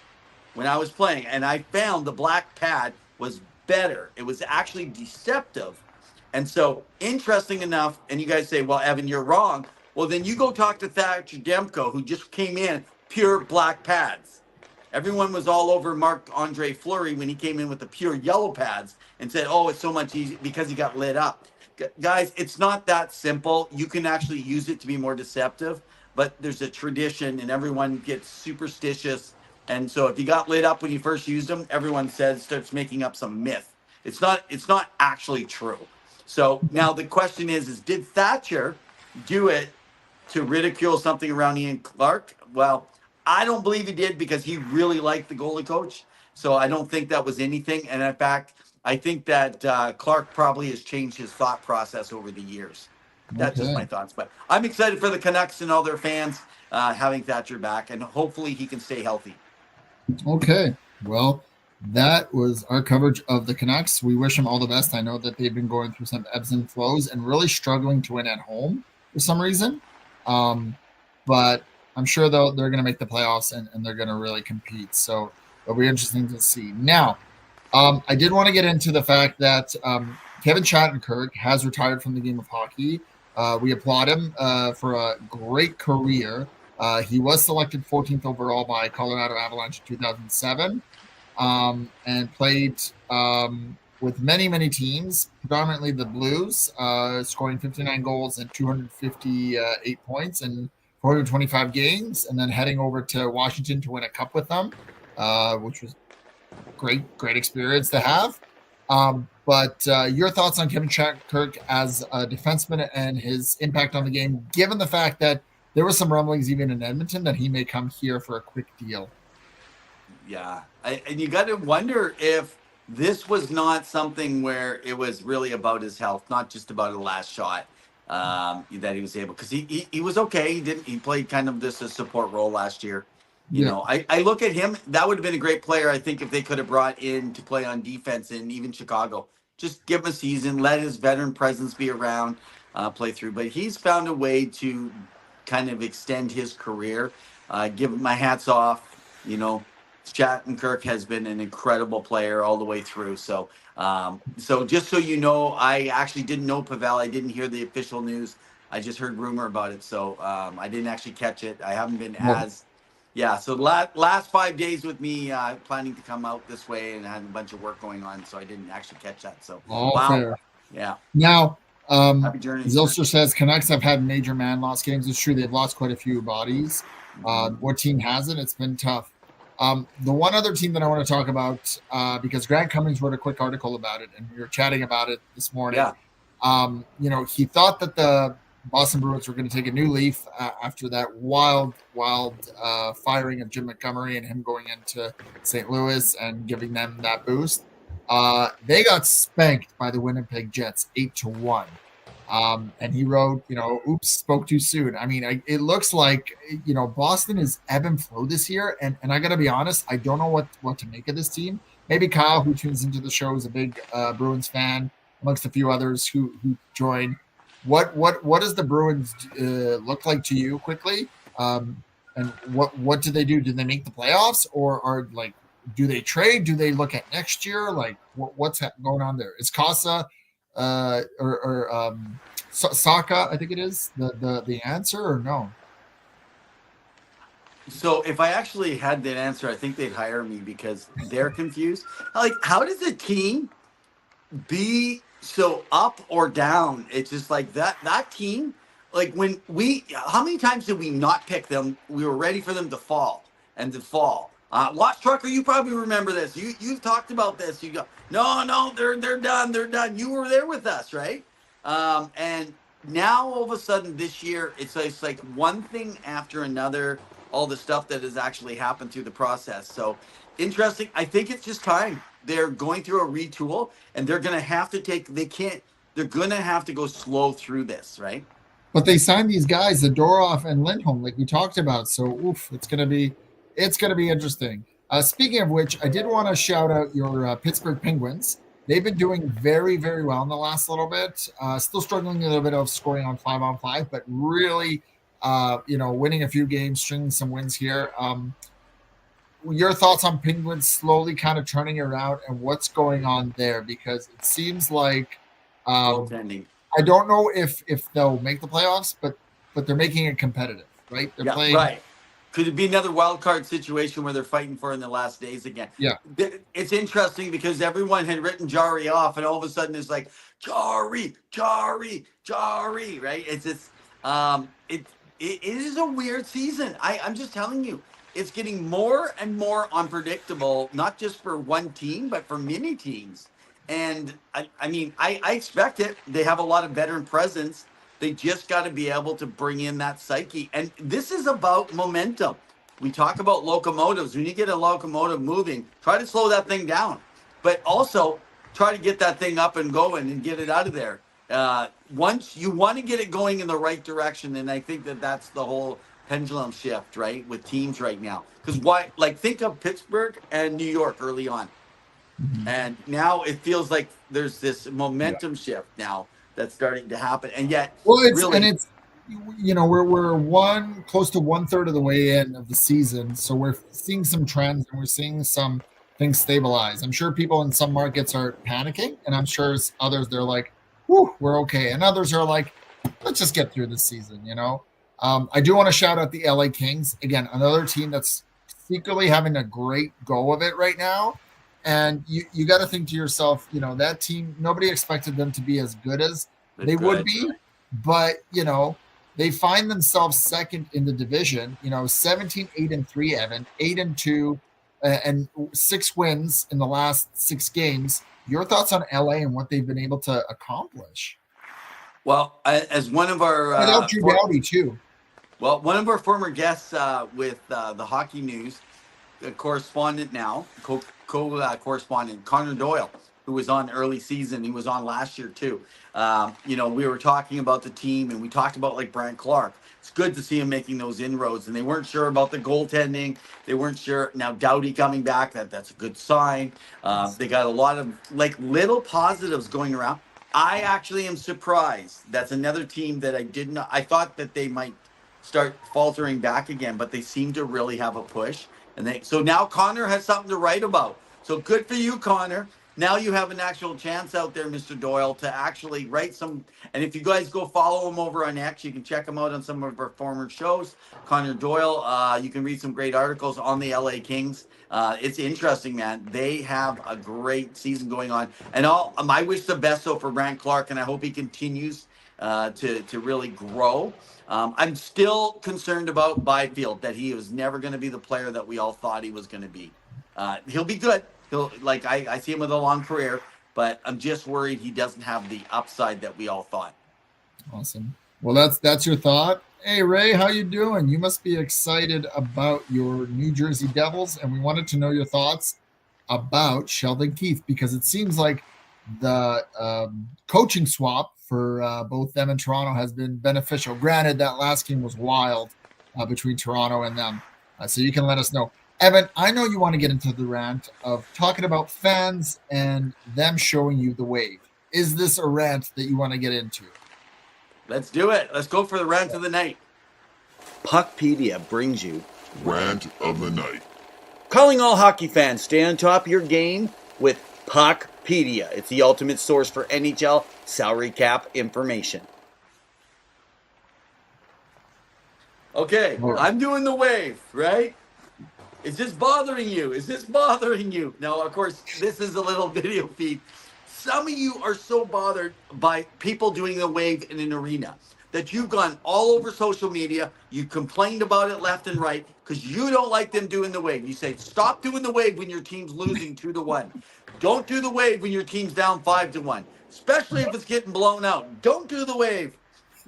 when I was playing, and I found the black pad was better. It was actually deceptive. And so, interesting enough, and you guys say, well, Evan, you're wrong. Well, then you go talk to Thatcher Demko, who just came in, pure black pads. Everyone was all over Marc-Andre Fleury when he came in with the pure yellow pads and said, oh, it's so much easier because he got lit up. Guys, it's not that simple. You can actually use it to be more deceptive, but there's a tradition and everyone gets superstitious. And so if you got lit up when you first used them, everyone starts making up some myth. It's not actually true. So now the question is did Thatcher do it to ridicule something around Ian Clark? Well, I don't believe he did because he really liked the goalie coach. So I don't think that was anything. And in fact, I think that Clark probably has changed his thought process over the years. That's just my thoughts. But I'm excited for the Canucks and all their fans having Thatcher back, and hopefully he can stay healthy. Okay. Well, that was our coverage of the Canucks. We wish them all the best. I know that they've been going through some ebbs and flows and really struggling to win at home for some reason. But I'm sure they're going to make the playoffs and they're going to really compete. So it'll be interesting to see. Now, I did want to get into the fact that Kevin Shattenkirk has retired from the game of hockey. We applaud him for a great career. He was selected 14th overall by Colorado Avalanche in 2007 and played with many, many teams, predominantly the Blues, scoring 59 goals and 258 points in 425 games, and then heading over to Washington to win a cup with them, which was great experience to have. But your thoughts on Kevin Shattenkirk as a defenseman and his impact on the game, given the fact that there were some rumblings even in Edmonton that he may come here for a quick deal. Yeah. And you got to wonder if this was not something where it was really about his health, not just about a last shot that he was able, because he was okay. He played kind of this a support role last year. You know, I look at him, that would have been a great player, I think, if they could have brought in to play on defense in even Chicago. Just give him a season, let his veteran presence be around, play through. But he's found a way to kind of extend his career. Give him my hats off. You know, Shattenkirk has been an incredible player all the way through. So, so just so you know, I actually didn't know Pawel. I didn't hear the official news. I just heard rumor about it. So I didn't actually catch it. I haven't been as... Yeah, so last 5 days with me planning to come out this way, and I had a bunch of work going on, so I didn't actually catch that. So, wow. Fair. Yeah. Now, happy journey. Zilster says Canucks have had major man loss games. It's true, they've lost quite a few bodies. What team hasn't? It's been tough. The one other team that I want to talk about, because Grant Cummings wrote a quick article about it, and we were chatting about it this morning. Yeah. You know, he thought that the Boston Bruins were going to take a new leaf after that wild firing of Jim Montgomery and him going into St. Louis and giving them that boost. They got spanked by the Winnipeg Jets 8-1. And he wrote, you know, oops, spoke too soon. I mean, it looks like, you know, Boston is ebb and flow this year. And I got to be honest, I don't know what to make of this team. Maybe Kyle, who tunes into the show, is a big Bruins fan, amongst a few others who join. What does the Bruins look like to you quickly? And what do they do? Do they make the playoffs, or are like, do they trade? Do they look at next year? Like what's going on there? Is Casa or Saka, I think it is the answer, or no? So if I actually had that answer, I think they'd hire me because they're confused. Like, how does a team be so up or down? It's just like that team, like when how many times did we not pick them? We were ready for them to fall. Lost Trucker, you probably remember this. You've talked about this. You go, no, they're done. You were there with us, right? And now all of a sudden this year, it's like one thing after another, all the stuff that has actually happened through the process. So interesting. I think it's just time. They're going through a retool, and they're going to have to they're going to have to go slow through this, right? But they signed these guys, Zadorov and Lindholm, like we talked about. So, it's going to be interesting. Speaking of which, I did want to shout out your Pittsburgh Penguins. They've been doing very, very well in the last little bit. Still struggling a little bit of scoring on 5-on-5, but really, winning a few games, stringing some wins here. your thoughts on Penguins slowly kind of turning around and what's going on there, because it seems like Goaltending. I don't know if they'll make the playoffs, but they're making it competitive, right? They're Yeah, playing. right. Could it be another wild card situation where they're fighting for in the last days again? Yeah. It's interesting because everyone had written Jari off, and all of a sudden it's like Jari, Jari, Jari, right? It's just it is a weird season. I'm just telling you, it's getting more and more unpredictable, not just for one team, but for many teams. And I mean, I expect it. They have a lot of veteran presence. They just got to be able to bring in that psyche. And this is about momentum. We talk about locomotives. When you get a locomotive moving, try to slow that thing down, but also try to get that thing up and going and get it out of there. Once you want to get it going in the right direction, and I think that that's the whole pendulum shift, right, with teams right now. Because why? Like, think of Pittsburgh and New York early on, and now it feels like there's this momentum shift now that's starting to happen, and yet, Well, really, it's we're one close to 1/3 of the way in of the season, so we're seeing some trends and we're seeing some things stabilize. I'm sure people in some markets are panicking, and I'm sure others they're like, "Whew, we're okay," and others are like, "Let's just get through this season." I do want to shout out the LA Kings again, another team that's secretly having a great go of it right now. And you got to think to yourself, that team, nobody expected them to be as good as they would be, but they find themselves second in the division. 17, 8-3, Evan, 8-2, and 6 wins in the last 6 games. Your thoughts on LA and what they've been able to accomplish? Well, as one of our without Drew Doughty too. Well, one of our former guests with the Hockey News, correspondent now, correspondent Connor Doyle, who was on early season. He was on last year too. We were talking about the team, and we talked about like Brant Clark. It's good to see him making those inroads, and they weren't sure about the goaltending. They weren't sure. Now Doughty coming back, that's a good sign. They got a lot of like little positives going around. I actually am surprised. That's another team that I did not. I thought that they might start faltering back again, but they seem to really have a push. So now Connor has something to write about. So good for you, Connor. Now you have an actual chance out there, Mr. Doyle, to actually write some. And if you guys go follow him over on X, you can check him out on some of our former shows. Connor Doyle, you can read some great articles on the LA Kings. It's interesting, man. They have a great season going on. And I wish the best though for Brant Clark, and I hope he continues to really grow. I'm still concerned about Byfield, that he was never going to be the player that we all thought he was going to be. He'll be good. I see him with a long career, but I'm just worried he doesn't have the upside that we all thought. Awesome. Well, that's your thought. Hey, Ray, how you doing? You must be excited about your New Jersey Devils, and we wanted to know your thoughts about Sheldon Keefe, because it seems like the coaching swap for both them and Toronto has been beneficial. Granted, that last game was wild between Toronto and them, so you can let us know. Evan, I know you want to get into the rant of talking about fans and them showing you the wave. Is this a rant that you want to get into? Let's do it. Let's go for the rant of the night. Puckpedia brings you Rant of the Night. Calling all hockey fans, stay on top of your game with Puckpedia. It's the ultimate source for NHL salary cap information. Okay, I'm doing the wave, right? Is this bothering you? Is this bothering you? Now, of course, this is a little video feed. Some of you are so bothered by people doing the wave in an arena that you've gone all over social media. You complained about it left and right because you don't like them doing the wave. You say, stop doing the wave when your team's losing 2-1. Don't do the wave when your team's down 5-1, especially if it's getting blown out. Don't do the wave.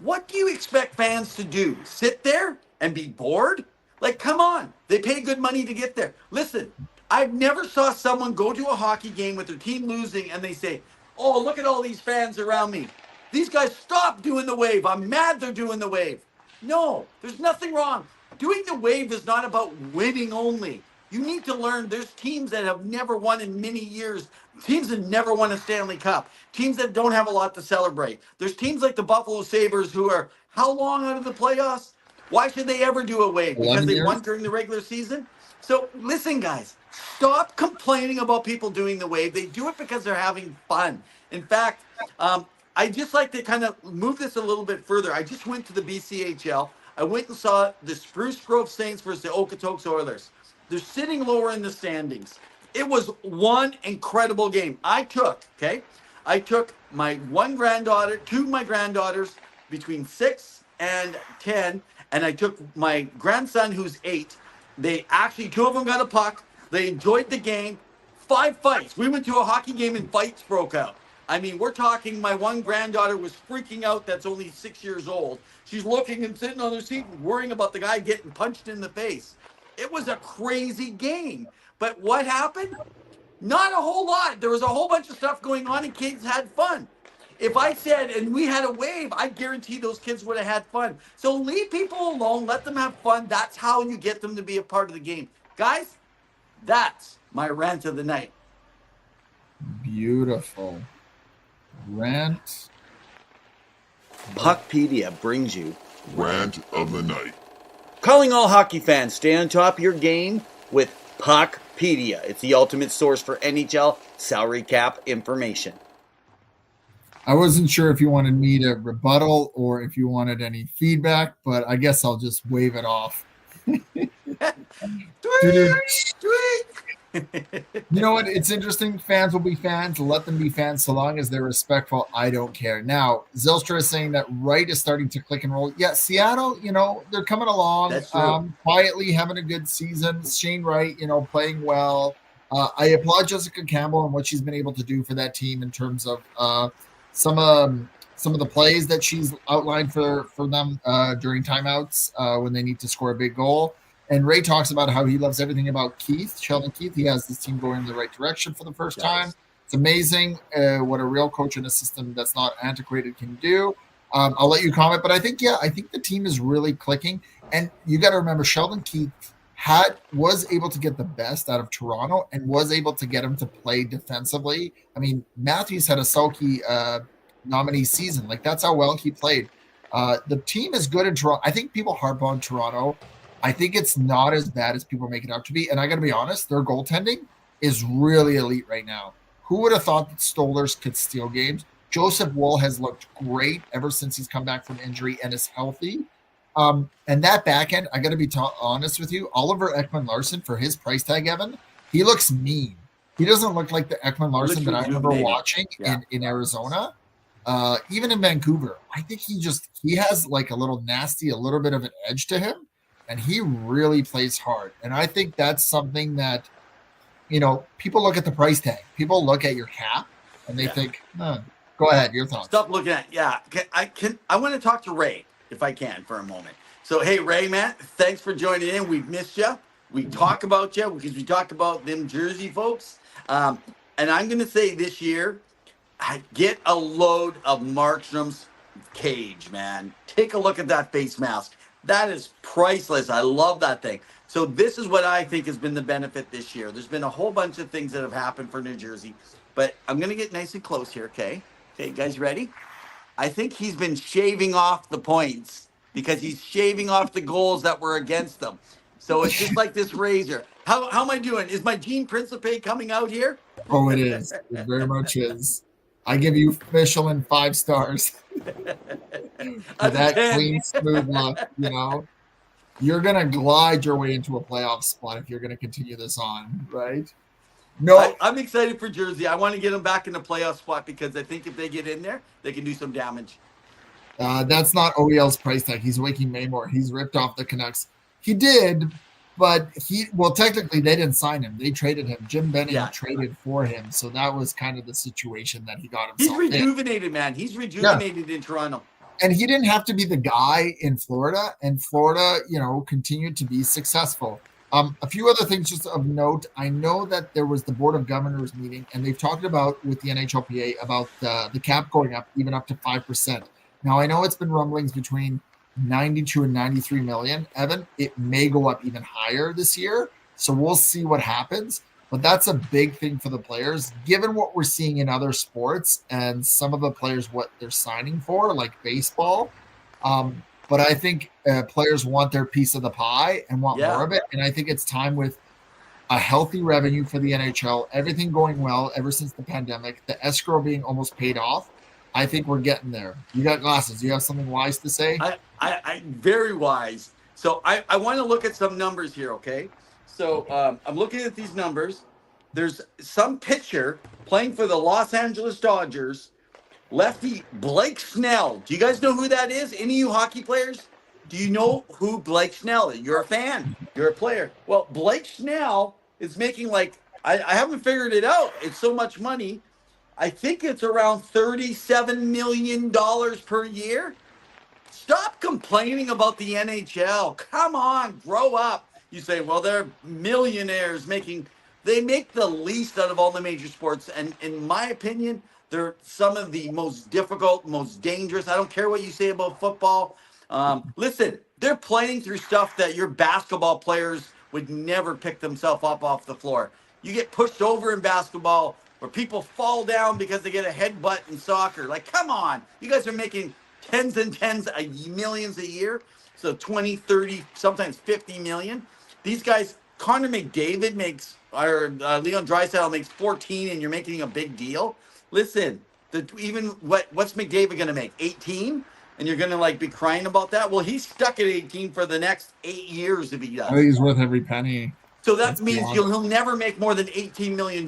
What do you expect fans to do? Sit there and be bored? Like, come on. They pay good money to get there. Listen, I've never saw someone go to a hockey game with their team losing and they say, oh, look at all these fans around me. These guys stop doing the wave. I'm mad they're doing the wave. No, there's nothing wrong. Doing the wave is not about winning only. You need to learn there's teams that have never won in many years. Teams that never won a Stanley Cup. Teams that don't have a lot to celebrate. There's teams like the Buffalo Sabres who are how long out of the playoffs? Why should they ever do a wave? Because 11 they years? won during the regular season? So listen, guys, stop complaining about people doing the wave. They do it because they're having fun. In fact, I just like to kind of move this a little bit further. I just went to the BCHL. I went and saw the Spruce Grove Saints versus the Okotoks Oilers. They're sitting lower in the standings. It was one incredible game. I took my one granddaughter, two of my granddaughters between 6 and 10, and I took my grandson who's 8. They actually, two of them got a puck. They enjoyed the game. 5 fights. We went to a hockey game and fights broke out. I mean, we're talking, my one granddaughter was freaking out, that's only 6 years old. She's looking and sitting on her seat and worrying about the guy getting punched in the face. It was a crazy game. But what happened? Not a whole lot. There was a whole bunch of stuff going on and kids had fun. If I said, and we had a wave, I guarantee those kids would have had fun. So leave people alone, let them have fun. That's how you get them to be a part of the game. Guys, that's my rant of the night. Beautiful. Rant. Puckpedia brings you Rant of the Night. calling all hockey fans. Stay on top of your game with Puckpedia. It's the ultimate source for NHL salary cap information. I wasn't sure if you wanted me to rebuttal or if you wanted any feedback, but I guess I'll just wave it off. Tweet! You know what? It's interesting. Fans will be fans. Let them be fans so long as they're respectful. I don't care. Now, Zylstra is saying that Wright is starting to click and roll. Yeah, Seattle, they're coming along. That's true. Quietly having a good season. Shane Wright, playing well. I applaud Jessica Campbell and what she's been able to do for that team in terms of some of the plays that she's outlined for them during timeouts when they need to score a big goal. And Ray talks about how he loves everything about Sheldon Keith. He has this team going in the right direction for the first time. It's amazing what a real coach in a system that's not antiquated can do. I'll let you comment, but I think the team is really clicking. And you got to remember, Sheldon Keith was able to get the best out of Toronto and was able to get him to play defensively. I mean, Matthews had a Selke nominee season. Like, that's how well he played. The team is good in Toronto. I think people harp on Toronto. I think it's not as bad as people make it out to be. And I got to be honest, their goaltending is really elite right now. Who would have thought that Stolers could steal games? Joseph Woll has looked great ever since he's come back from injury and is healthy. And that back end, I got to be honest with you, Oliver Ekman-Larsson, for his price tag, Evan, he looks mean. He doesn't look like the Ekman-Larsson that I remember watching in Arizona. Even in Vancouver, I think he has like a little bit of an edge to him. And he really plays hard. And I think that's something that, people look at the price tag. People look at your cap and they think, go ahead, your thoughts. Stop looking at I want to talk to Ray, if I can, for a moment. So, hey, Ray, man, thanks for joining in. We've missed you. We talk about you because we talked about them Jersey folks. And I'm going to say this year, get a load of Markstrom's cage, man. Take a look at that face mask. That is priceless. I love that thing. So this is what I think has been the benefit this year. There's been a whole bunch of things that have happened for New Jersey, but I'm going to get nice and close here, okay? Okay, guys ready? I think he's been shaving off the points because he's shaving off the goals that were against them. So it's just like this razor. How am I doing? Is my Gene Principe coming out here? Oh, it is. It very much is. I give you Michelin 5 stars. For that clean, smooth look, you're going to glide your way into a playoff spot if you're going to continue this on, right? No, I'm excited for Jersey. I want to get them back in the playoff spot because I think if they get in there, they can do some damage. That's not OEL's price tag. He's Wakey Maymore. He's ripped off the Canucks. He did, but technically they didn't sign him. They traded him. Jim Benning traded for him. So that was kind of the situation that he got himself in. He's rejuvenated, man. He's rejuvenated in Toronto. And he didn't have to be the guy in Florida. And Florida, continued to be successful. A few other things just of note. I know that there was the Board of Governors meeting, and they've talked about with the NHLPA about the cap going up, even up to 5%. Now, I know it's been rumblings between 92 and 93 million. Evan, it may go up even higher this year. So we'll see what happens. But that's a big thing for the players, given what we're seeing in other sports and some of the players, what they're signing for, like baseball. but I think players want their piece of the pie and want Yeah. more of it. And I think it's time with a healthy revenue for the NHL, everything going well ever since the pandemic, the escrow being almost paid off. I think we're getting there. You got glasses. You have something wise to say? I very wise. So I want to look at some numbers here, okay? So I'm looking at these numbers. There's some pitcher playing for the Los Angeles Dodgers, lefty Blake Snell. Do you guys know who that is? Any of you hockey players? Do you know who Blake Snell is? You're a fan. You're a player. Well, Blake Snell is making like, I haven't figured it out. It's so much money. I think it's around $37 million per year. Stop complaining about the NHL. Come on, grow up. You say, well, they're millionaires they make the least out of all the major sports. And in my opinion, they're some of the most difficult, most dangerous. I don't care what you say about football. Listen, they're playing through stuff that your basketball players would never pick themselves up off the floor. You get pushed over in basketball where people fall down because they get a headbutt in soccer. Like, come on. You guys are making tens and tens of millions a year. So 20, 30, sometimes 50 million. These guys, Connor McDavid makes, or Leon Draisaitl makes 14 and you're making a big deal. Listen, what's McDavid going to make? 18? And you're going to like be crying about that? Well, he's stuck at 18 for the next 8 years if he does. I think he's worth every penny. So that means he'll never make more than $18 million.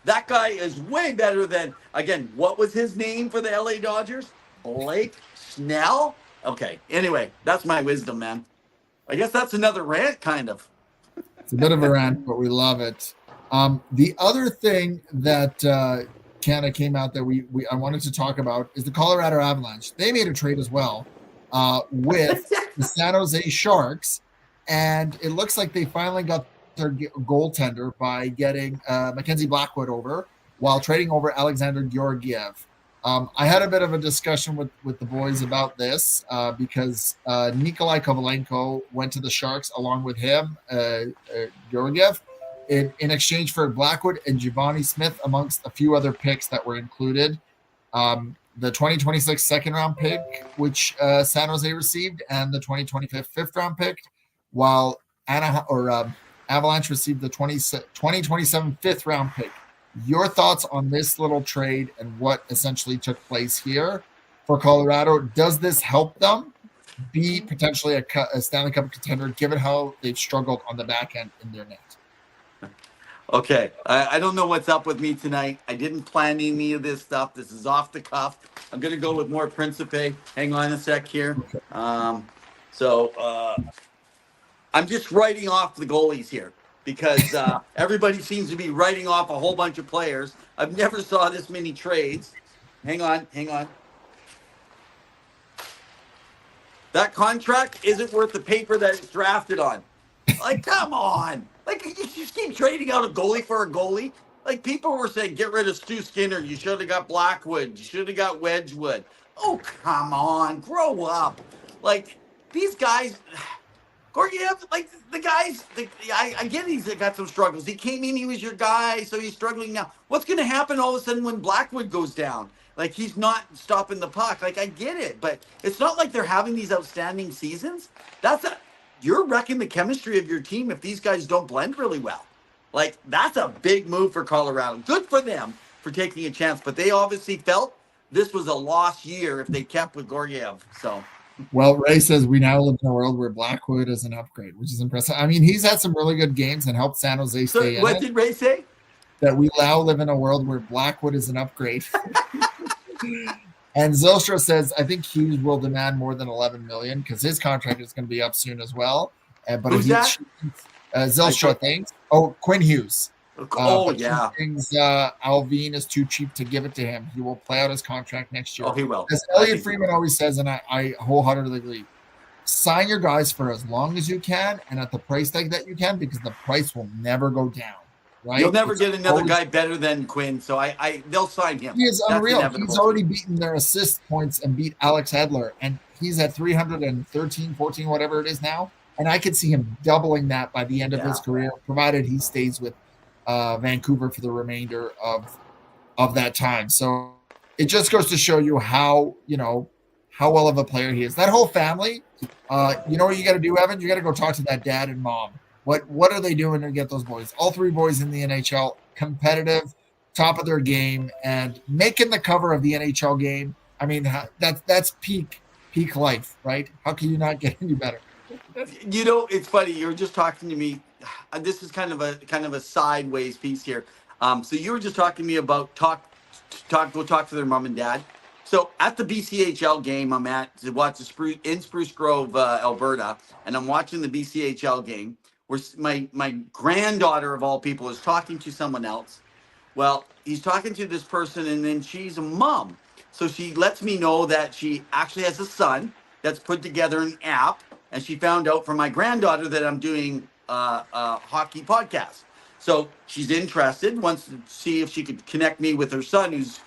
That guy is way better than, again, what was his name for the LA Dodgers? Blake Snell? Okay. Anyway, that's my wisdom, man. I guess that's another rant, kind of. It's a bit of a rant, but we love it. The other thing that kind of came out that I wanted to talk about is the Colorado Avalanche. They made a trade as well with the San Jose Sharks, and it looks like they finally got their goaltender by getting Mackenzie Blackwood over while trading over Alexander Georgiev. I had a bit of a discussion with the boys about this because Nikolai Kovalenko went to the Sharks along with him, Georgiev, in exchange for Blackwood and Giovanni Smith, amongst a few other picks that were included. The 2026 second-round pick, which San Jose received, and the 2025 fifth-round pick, while Avalanche received the 2027 fifth-round pick. Your thoughts on this little trade and what essentially took place here for Colorado? Does this help them be potentially a Stanley Cup contender, given how they've struggled on the back end in their net? Okay, I don't know what's up with me tonight. I didn't plan any of this stuff. This is off the cuff. I'm going to go with more Principe. Hang on a sec here. I'm just writing off the goalies here, because everybody seems to be writing off a whole bunch of players. I've never saw this many trades. Hang on. That contract isn't worth the paper that it's drafted on. Like, come on. Like, you just keep trading out a goalie for a goalie. Like, people were saying, get rid of Stu Skinner. You should have got Blackwood. You should have got Wedgwood. Oh, come on. Grow up. Like, these guys... Georgiev, like the guys, I get he's got some struggles. He came in, he was your guy, so he's struggling now. What's going to happen all of a sudden when Blackwood goes down? Like, he's not stopping the puck. Like, I get it, but it's not like they're having these outstanding seasons. You're wrecking the chemistry of your team if these guys don't blend really well. Like, that's a big move for Colorado. Good for them for taking a chance, but they obviously felt this was a lost year if they kept with Georgiev, so... Well, Ray says we now live in a world where Blackwood is an upgrade, which is impressive. I mean, he's had some really good games and helped San Jose stay in it. What did Ray say? That we now live in a world where Blackwood is an upgrade. And Zylstra says, I think Hughes will demand more than $11 million because his contract is going to be up soon as well. But who's that? Zylstra thinks. Oh, Quinn Hughes. Yeah. Thinks Alvin is too cheap to give it to him. He will play out his contract next year. Oh, he will. As Elliot Freeman always says, and I wholeheartedly agree, sign your guys for as long as you can and at the price tag that you can, because the price will never go down. Right? You'll never get another guy better than Quinn, so they'll sign him. He is unreal. He's already beaten their assist points and beat Alex Edler, and he's at 313, 14, whatever it is now. And I could see him doubling that by the end of his career, provided he stays with Vancouver for the remainder of that time. So it just goes to show you how how well of a player he is. That whole family, you know what you got to do, Evan? You got to go talk to that dad and mom. What are they doing to get those boys? All three boys in the NHL, competitive, top of their game, and making the cover of the NHL game. I mean, that's peak life, right? How can you not get any better? You know, it's funny. You were just talking to me. This is kind of a sideways piece here. So you were just talking to me about go talk to their mom and dad. So at the BCHL game, I'm at to watch in Spruce Grove, Alberta, and I'm watching the BCHL game where my granddaughter of all people is talking to someone else. Well, he's talking to this person, and then she's a mom. So she lets me know that she actually has a son that's put together an app, and she found out from my granddaughter that I'm doing a hockey podcast. So she's interested, wants to see if she could connect me with her son who's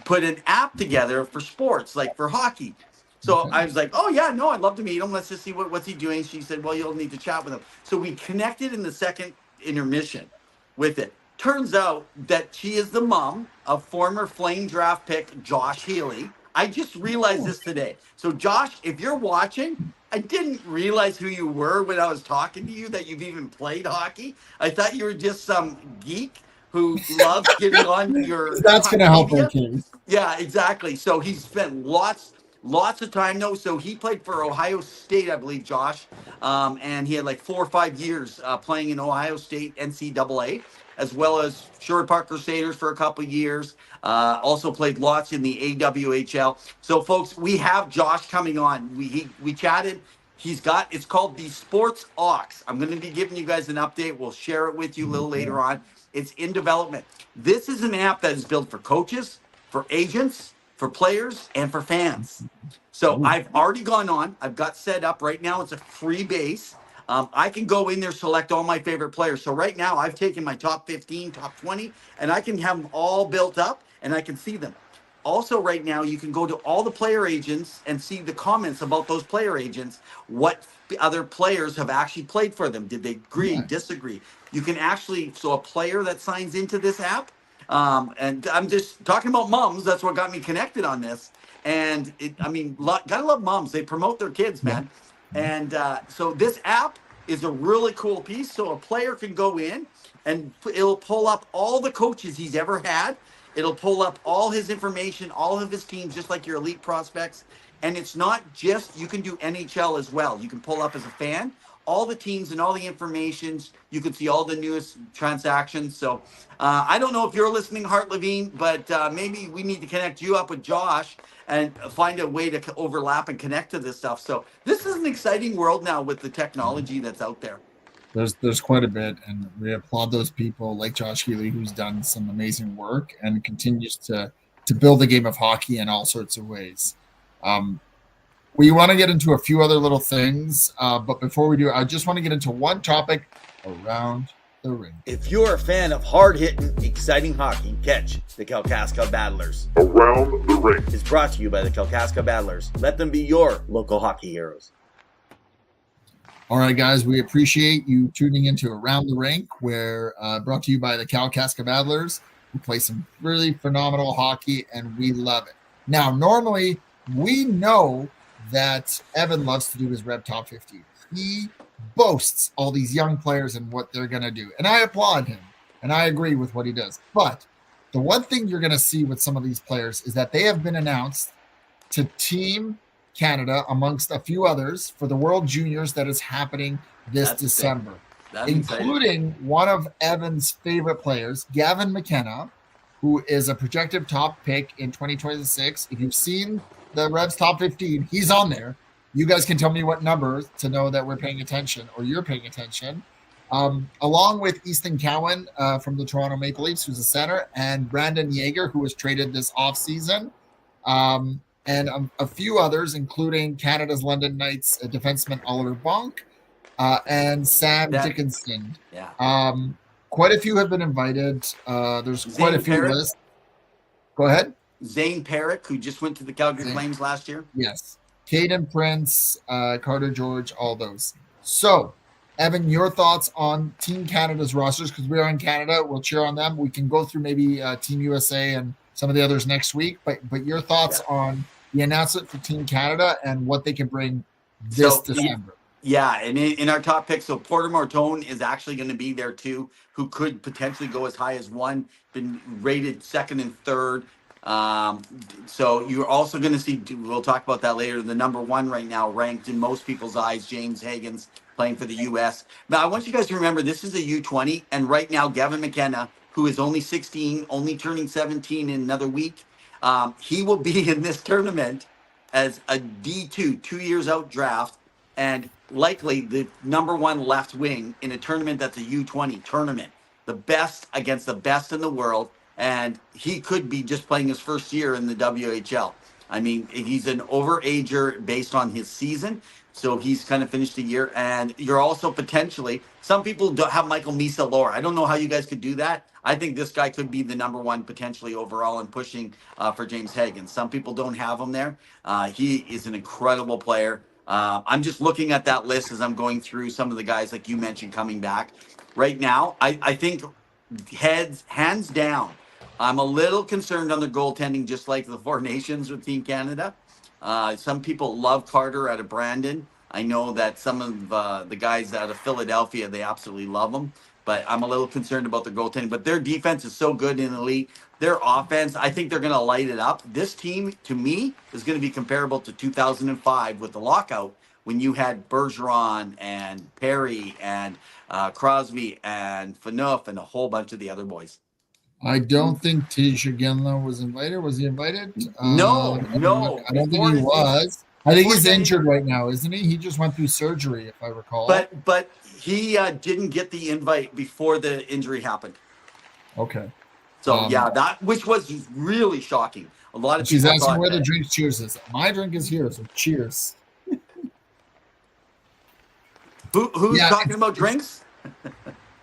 put an app together for sports, like for hockey. So I was like, oh, yeah, no, I'd love to meet him. Let's just see what's he doing. She said, well, you'll need to chat with him. So we connected in the second intermission with it. Turns out that she is the mom of former Flame draft pick Josh Healy. I just realized this today. So, Josh, if you're watching, I didn't realize who you were when I was talking to you, that you've even played hockey. I thought you were just some geek who loves getting on your That's going to help media. our case. Yeah, exactly. So he's spent lots of time though. So he played for Ohio State, I believe, Josh, and he had like 4 or 5 years playing in Ohio State NCAA, as well as Sherwood Park Crusaders for a couple of years. Also played lots in the AWHL. So, folks, we have Josh coming on. We chatted. It's called the Sports Ox. I'm going to be giving you guys an update. We'll share it with you a little later on. It's in development. This is an app that is built for coaches, for agents, for players, and for fans. So I've already gone on. I've got set up right now. It's a free base. I can go in there, select all my favorite players. So right now I've taken my top 15, top 20, and I can have them all built up and I can see them. Also, right now, you can go to all the player agents and see the comments about those player agents, what other players have actually played for them. Did they agree, disagree? You can actually, so a player that signs into this app, and I'm just talking about moms, that's what got me connected on this. And gotta love moms. They promote their kids, man. And so this app is a really cool piece. So a player can go in and it'll pull up all the coaches he's ever had. It'll pull up all his information, all of his teams, just like your elite prospects. And it's not just, you can do NHL as well. You can pull up as a fan, all the teams and all the informations. You can see all the newest transactions. So I don't know if you're listening, Hart Levine, but maybe we need to connect you up with Josh and find a way to overlap and connect to this stuff. So this is an exciting world now with the technology that's out there. There's quite a bit, and we applaud those people like Josh Healy, who's done some amazing work and continues to build the game of hockey in all sorts of ways. We want to get into a few other little things, but before we do, I just want to get into one topic around the rink. If you're a fan of hard-hitting, exciting hockey, catch the Kalkaska Battlers. Around the Rink It's brought to you by the Kalkaska Battlers. Let them be your local hockey heroes. All right, guys, we appreciate you tuning into Around the Rink, where brought to you by the Kalkaska Battlers. We play some really phenomenal hockey, and we love it. Now, normally, we know that Evan loves to do his Rev Top 15. He boasts all these young players and what they're going to do, and I applaud him, and I agree with what he does. But the one thing you're going to see with some of these players is that they have been announced to Team Canada, amongst a few others, for the World Juniors that is happening this December, including one of Evan's favorite players, Gavin McKenna, who is a projected top pick in 2026. If you've seen the Revs Top 15, he's on there. You guys can tell me what number to know that we're paying attention or you're paying attention. Along with Easton Cowan from the Toronto Maple Leafs, who's a center, and Brandon Yeager, who was traded this offseason. And a few others, including Canada's London Knights defenseman Oliver Bonk and Sam Dickinson. Yeah. Quite a few have been invited. There's quite a few lists. Go ahead. Zane Perrick, who just went to the Calgary Flames last year. Yes. Caden Prince, Carter George, all those. So, Evan, your thoughts on Team Canada's rosters, because we are in Canada. We'll cheer on them. We can go through maybe Team USA and some of the others next week, but your thoughts on the announcement for Team Canada and what they can bring this So December. yeah, and in our top picks, so Porter Martone is actually going to be there too, who could potentially go as high as 1, been rated second and third. So you're also going to see, we'll talk about that later, the number 1 right now ranked in most people's eyes, James Higgins, playing for the U.S. Now, I want you guys to remember this is a U20, and right now Gavin McKenna, who is only 16, only turning 17 in another week, he will be in this tournament as a D2, 2 years out draft, and likely the number 1 left wing in a tournament that's a U20 tournament, the best against the best in the world. And he could be just playing his first year in the WHL. I mean, he's an overager based on his season. So he's kind of finished the year. And you're also potentially, some people don't have Michael Misa-Lore. I don't know how you guys could do that. I think this guy could be the number 1 potentially overall and pushing for James Higgins. Some people don't have him there. He is an incredible player. I'm just looking at that list as I'm going through some of the guys like you mentioned coming back. Right now, I think hands down, I'm a little concerned on the goaltending, just like the Four Nations with Team Canada. Some people love Carter out of Brandon. I know that some of the guys out of Philadelphia, they absolutely love him. But I'm a little concerned about the goaltending. But their defense is so good in elite. Their offense, I think they're going to light it up. This team, to me, is going to be comparable to 2005 with the lockout, when you had Bergeron and Perry and Crosby and Phaneuf and a whole bunch of the other boys. I don't think Tisha Ginla was invited. Was he invited? No. I don't think he was. I think he's injured right now, isn't he? He just went through surgery, if I recall. But he didn't get the invite before the injury happened. Okay. So that, which was really shocking. A lot of she's people asking where the drink cheers is. My drink is here, so cheers. Who's talking about drinks?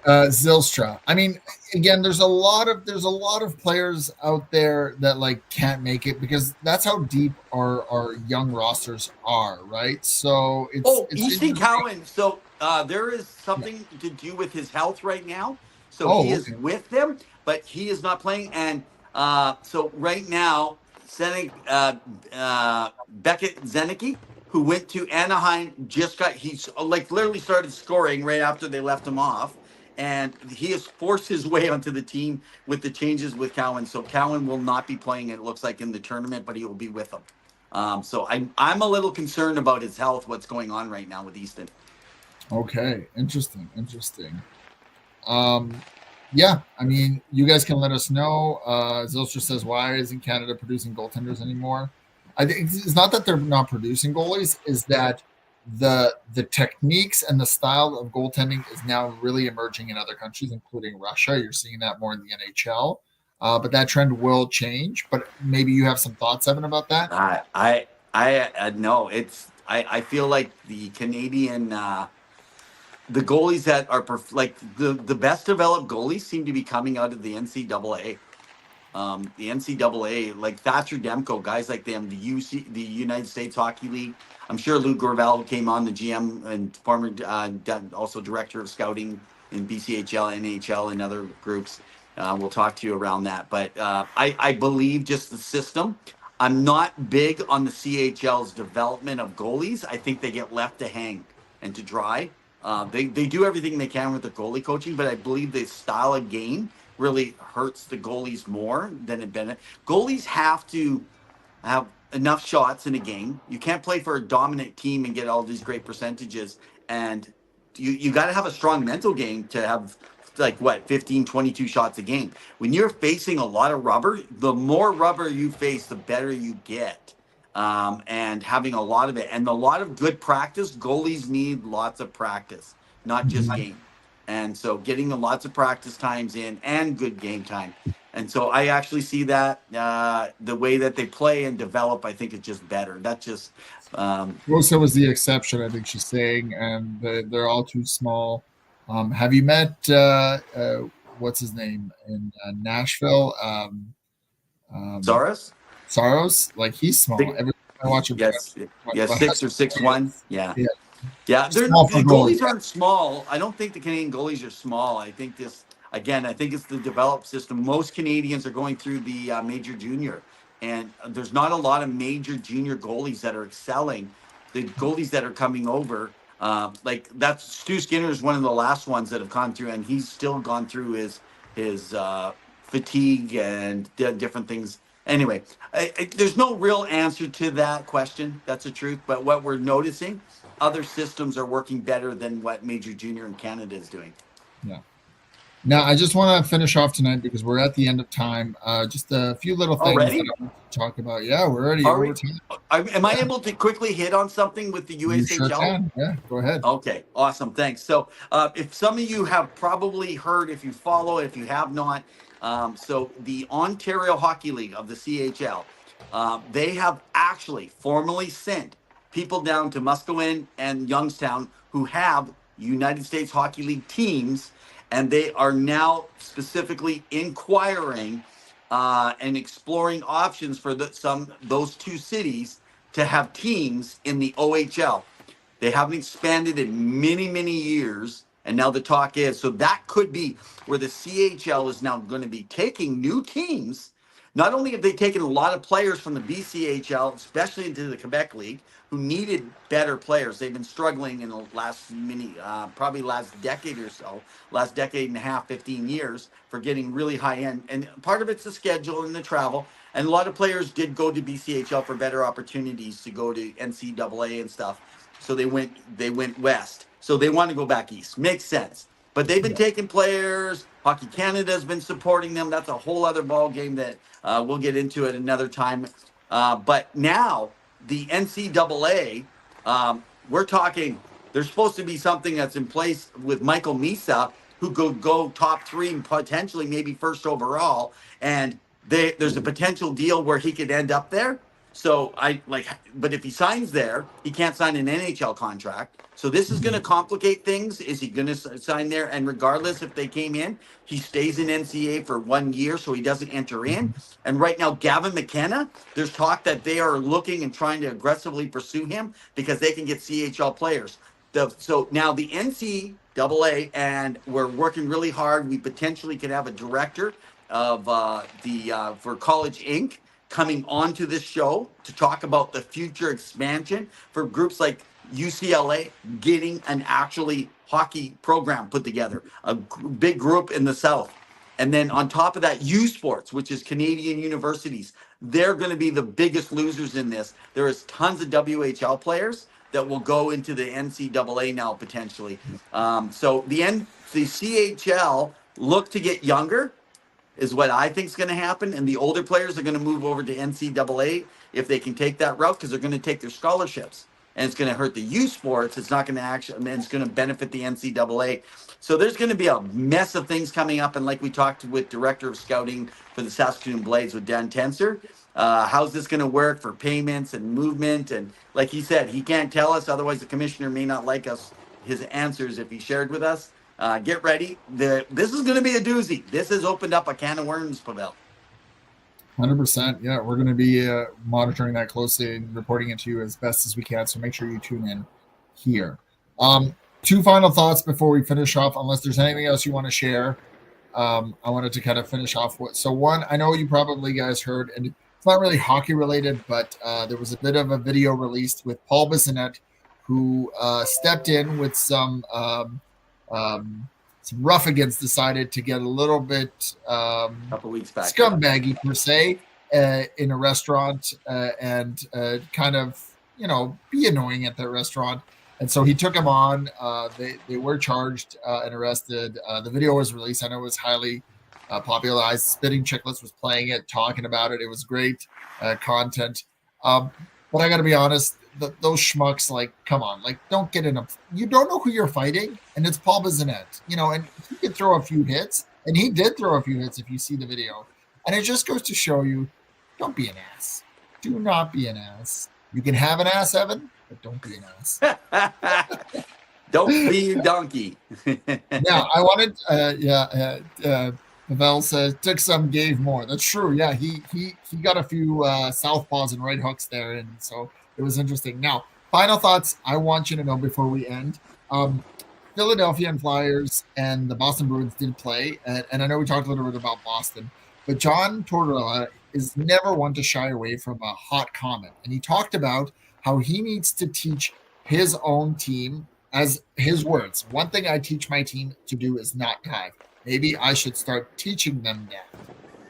Zylstra. I mean, again, there's a lot of players out there that like can't make it because that's how deep our young rosters are, right? So it's Easton Cowan. So there is something to do with his health right now. So he is with them, but he is not playing. And so right now, Beckett Zenicky, who went to Anaheim, he's like literally started scoring right after they left him off. And he has forced his way onto the team with the changes with Cowan. So Cowan will not be playing, it looks like, in the tournament, but he will be with them. So I'm a little concerned about his health, what's going on right now with Easton. Okay, interesting. Yeah, I mean, you guys can let us know. Zylstra says, why isn't Canada producing goaltenders anymore? I think it's not that they're not producing goalies, is that the techniques and the style of goaltending is now really emerging in other countries, including Russia. You're seeing that more in the NHL, but that trend will change. But maybe you have some thoughts, Evan, about that. I no, I feel like the Canadian the goalies that are the best developed goalies seem to be coming out of the NCAA. The NCAA, like Thatcher Demko, guys like them, the United States Hockey League. I'm sure Lou Gravel came on, the GM and former also director of scouting in BCHL, NHL, and other groups. We'll talk to you around that. But I believe just the system. I'm not big on the CHL's development of goalies. I think they get left to hang and to dry. They do everything they can with the goalie coaching, but I believe the style of game really hurts the goalies more than it benefits. Goalies have to have enough shots in a game. You can't play for a dominant team and get all these great percentages. And you got to have a strong mental game to have 15, 22 shots a game. When you're facing a lot of rubber, the more rubber you face, the better you get. And having a lot of it and a lot of good practice, goalies need lots of practice, not just game. And so getting lots of practice times in and good game time. And so I actually see that the way that they play and develop, I think it's just better. That's just Rosa was the exception, I think she's saying, and they're all too small. Have you met what's his name in Nashville? Saros? Like he's small. Every time I watch him, yes, 6 or 6'1". Yeah. The goalies. Goalies aren't small. I don't think the Canadian goalies are small. I think I think it's the developed system. Most Canadians are going through the major junior and there's not a lot of major junior goalies that are excelling. The goalies that are coming over, like that's Stu Skinner is one of the last ones that have gone through, and he's still gone through his fatigue and different things. Anyway, there's no real answer to that question. That's the truth. But what we're noticing, other systems are working better than what Major Junior in Canada is doing. Yeah. Now, I just want to finish off tonight because we're at the end of time. Just a few little things Already? that I want to talk about. Yeah, we're already Are over we, time. am I able to quickly hit on something with the You USHL? sure can. Yeah, go ahead. Okay, awesome. Thanks. So, if some of you have probably heard, if you follow, if you have not, so the Ontario Hockey League of the CHL, they have actually formally sent people down to Musqueam and Youngstown who have United States Hockey League teams, and they are now specifically inquiring and exploring options for those two cities to have teams in the OHL. They haven't expanded in many, many years. And now the talk is, so that could be where the CHL is now going to be taking new teams. Not only have they taken a lot of players from the BCHL, especially into the Quebec League, who needed better players. They've been struggling in the last probably last decade or so, last decade and a half, 15 years, for getting really high end. And part of it's the schedule and the travel. And a lot of players did go to BCHL for better opportunities to go to NCAA and stuff. So they went west. So they want to go back east. Makes sense. But they've been taking players. Hockey Canada has been supporting them. That's a whole other ball game that we'll get into at another time. But now the NCAA, we're talking. There's supposed to be something that's in place with Michael Misa, who could go top 3 and potentially maybe first overall. And there's a potential deal where he could end up there. So but if he signs there, he can't sign an NHL contract. So this is going to complicate things. Is he going to sign there? And regardless if they came in, he stays in NCAA for 1 year, so he doesn't enter in. And right now, Gavin McKenna, there's talk that they are looking and trying to aggressively pursue him because they can get CHL players. So now the NCAA, and we're working really hard. We potentially could have a director of for College Inc. coming onto this show to talk about the future expansion for groups like UCLA getting an actually hockey program put together, a big group in the South. And then on top of that, U Sports, which is Canadian universities, they're going to be the biggest losers in this. There is tons of WHL players that will go into the NCAA now potentially. So the CHL look to get younger is what I think is going to happen. And the older players are going to move over to NCAA if they can take that route, because they're going to take their scholarships. And it's going to hurt the U Sports. It's not going to actually, and it's going to benefit the NCAA. So there's going to be a mess of things coming up. And like we talked with Director of Scouting for the Saskatoon Blades with Dan Tenser, how's this going to work for payments and movement? And like he said, he can't tell us. Otherwise, the commissioner may not like his answers if he shared with us. Get ready. This is going to be a doozy. This has opened up a can of worms, Pawel. 100%. Yeah, we're going to be monitoring that closely and reporting it to you as best as we can. So make sure you tune in here. 2 final thoughts before we finish off, unless there's anything else you want to share. I wanted to kind of finish off with. So one, I know you probably guys heard, and it's not really hockey related, but there was a bit of a video released with Paul Bissonnette, who stepped in with some ruffians decided to get a little bit couple weeks back, scumbaggy per se in a restaurant and kind of be annoying at that restaurant. And so he took him on. They were charged and arrested. The video was released. I know it was highly popularized. Spitting Chicklets was playing it, talking about it. It was great content. But I got to be honest, those schmucks, like, come on, like, don't get in a. You don't know who you're fighting, and it's Paul Bissonnette, and he could throw a few hits, and he did throw a few hits if you see the video, and it just goes to show you, don't be an ass. Do not be an ass. You can have an ass, Evan, but don't be an ass. Don't be a donkey. Now, I wanted, Pawel says, took some, gave more. That's true. Yeah, he got a few southpaws and right hooks there, and so it was interesting. Now, final thoughts I want you to know before we end. Philadelphia and Flyers and the Boston Bruins did play, and I know we talked a little bit about Boston, but John Tortorella is never one to shy away from a hot comment. And he talked about how he needs to teach his own team, as his words, one thing I teach my team to do is not dive. Maybe I should start teaching them that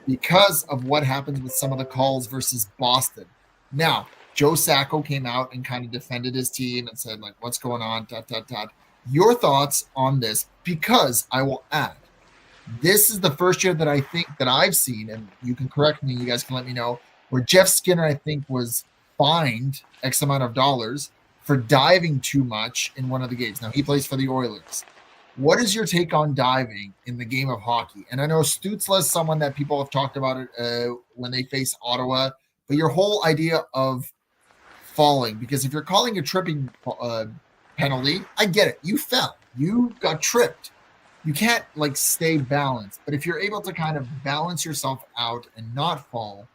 because of what happens with some of the calls versus Boston. Now, Joe Sacco came out and kind of defended his team and said, like, what's going on, ... Your thoughts on this, because I will add, this is the first year that I think that I've seen, and you can correct me, you guys can let me know, where Jeff Skinner, I think, was fined X amount of dollars for diving too much in one of the games. Now, he plays for the Oilers. What is your take on diving in the game of hockey? And I know Stützle is someone that people have talked about it when they face Ottawa, but your whole idea of falling, because if you're calling a tripping penalty, I get it. You fell. You got tripped. You can't like stay balanced. But if you're able to kind of balance yourself out and not fall,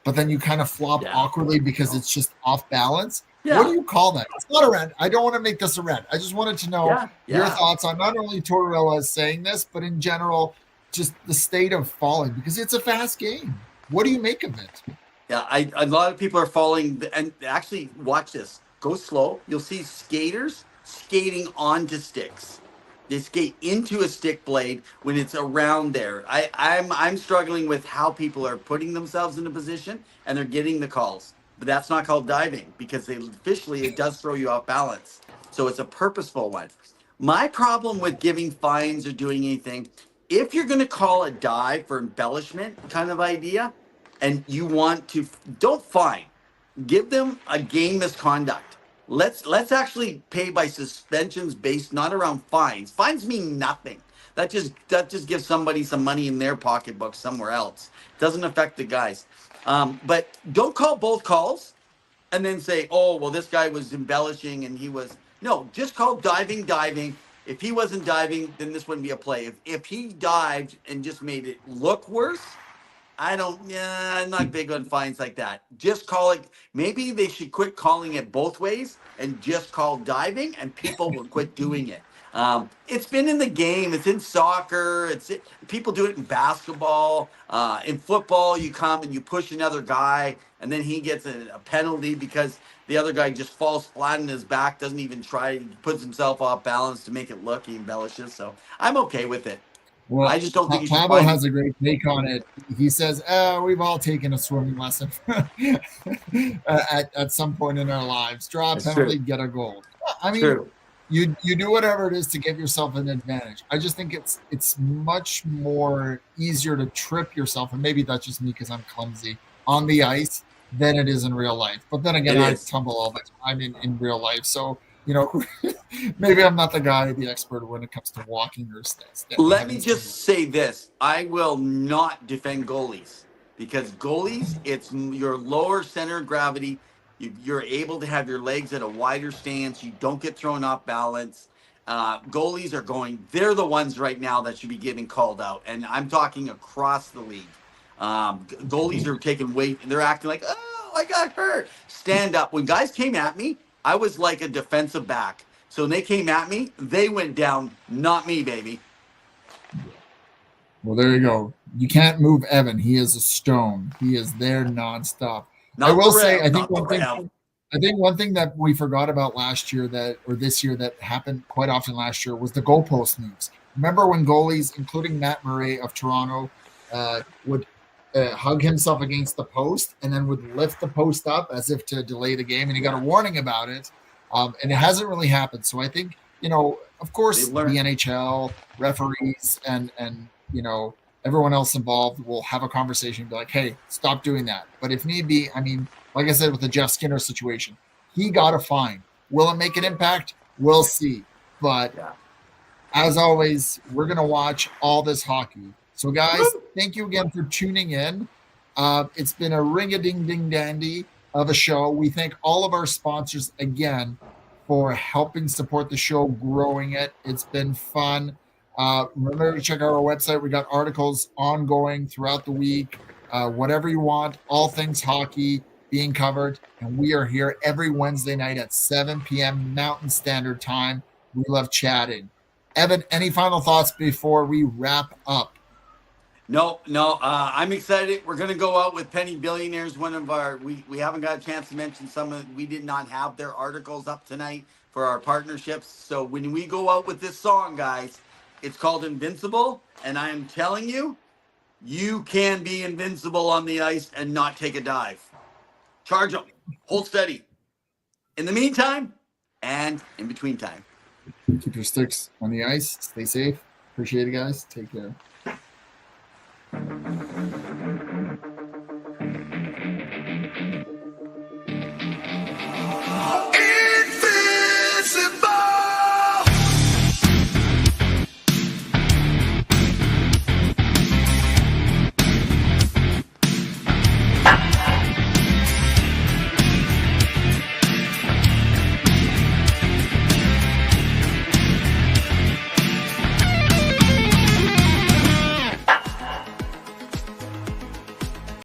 but then you kind of flop awkwardly because it's just off balance, what do you call that? It's not a rant. I don't want to make this a rant. I just wanted to know your thoughts on not only Tortorella saying this, but in general, just the state of falling, because it's a fast game. What do you make of it? Yeah, a lot of people are falling, and actually, watch this. Go slow. You'll see skaters skating onto sticks. They skate into a stick blade when it's around there. I'm struggling with how people are putting themselves in a position and they're getting the calls. But that's not called diving, because officially it does throw you off balance. So it's a purposeful one. My problem with giving fines or doing anything, if you're going to call a dive for embellishment kind of idea, and you want to, don't fine. Give them a game misconduct. Let's actually pay by suspensions based not around fines. Fines mean nothing. That just gives somebody some money in their pocketbook somewhere else. Doesn't affect the guys. But don't call both calls and then say, oh, well, this guy was embellishing and he was. No, just call diving. If he wasn't diving, then this wouldn't be a play. If he dived and just made it look worse, I'm not big on fines like that. Just call it. Maybe they should quit calling it both ways and just call diving, and people will quit doing it. It's been in the game. It's in soccer. People do it in basketball. In football, you come and you push another guy, and then he gets a penalty because the other guy just falls flat on his back, doesn't even try, puts himself off balance to make it look, he embellishes. So I'm okay with it. Well, I just don't think Pablo has a great take on it. He says, we've all taken a swimming lesson at some point in our lives. Draw a penalty, get a goal. I mean, you do whatever it is to give yourself an advantage. I just think it's much more easier to trip yourself, and maybe that's just me because I'm clumsy, on the ice than it is in real life. But then again, I tumble all the time in real life. So, maybe I'm not the expert when it comes to walking or stats. Let me just say this. I will not defend goalies, because goalies, it's your lower center of gravity. You're able to have your legs at a wider stance. You don't get thrown off balance. Goalies they're the ones right now that should be getting called out. And I'm talking across the league. Goalies are taking weight and they're acting like, oh, I got hurt. Stand up. When guys came at me, I was like a defensive back. So when they came at me, they went down, not me, baby. Well, there you go. You can't move Evan. He is a stone. He is there nonstop. I will say, I think one thing that we forgot about this year that happened quite often last year was the goalpost moves. Remember when goalies, including Matt Murray of Toronto, would hug himself against the post and then would lift the post up as if to delay the game, and he got a warning about it, and it hasn't really happened. So I think, of course, the NHL referees and everyone else involved will have a conversation and be like, hey, stop doing that. But if need be, I mean, like I said, with the Jeff Skinner situation, he got a fine. Will it make an impact? We'll see. But as always, we're going to watch all this hockey. So, guys, thank you again for tuning in. It's been a ring-a-ding-ding-dandy of a show. We thank all of our sponsors again for helping support the show, growing it. It's been fun. Remember to check out our website. We got articles ongoing throughout the week. Whatever you want, all things hockey being covered. And we are here every Wednesday night at 7 p.m. Mountain Standard Time. We love chatting. Evan, any final thoughts before we wrap up? No, I'm excited. We're gonna go out with Penny Billionaires. One of our we haven't got a chance to mention some of we did not have their articles up tonight for our partnerships. So when we go out with this song, guys, it's called Invincible, and I am telling you, you can be invincible on the ice and not take a dive. Charge them. Hold steady. In the meantime, and in between time. Keep your sticks on the ice. Stay safe. Appreciate it, guys. Take care.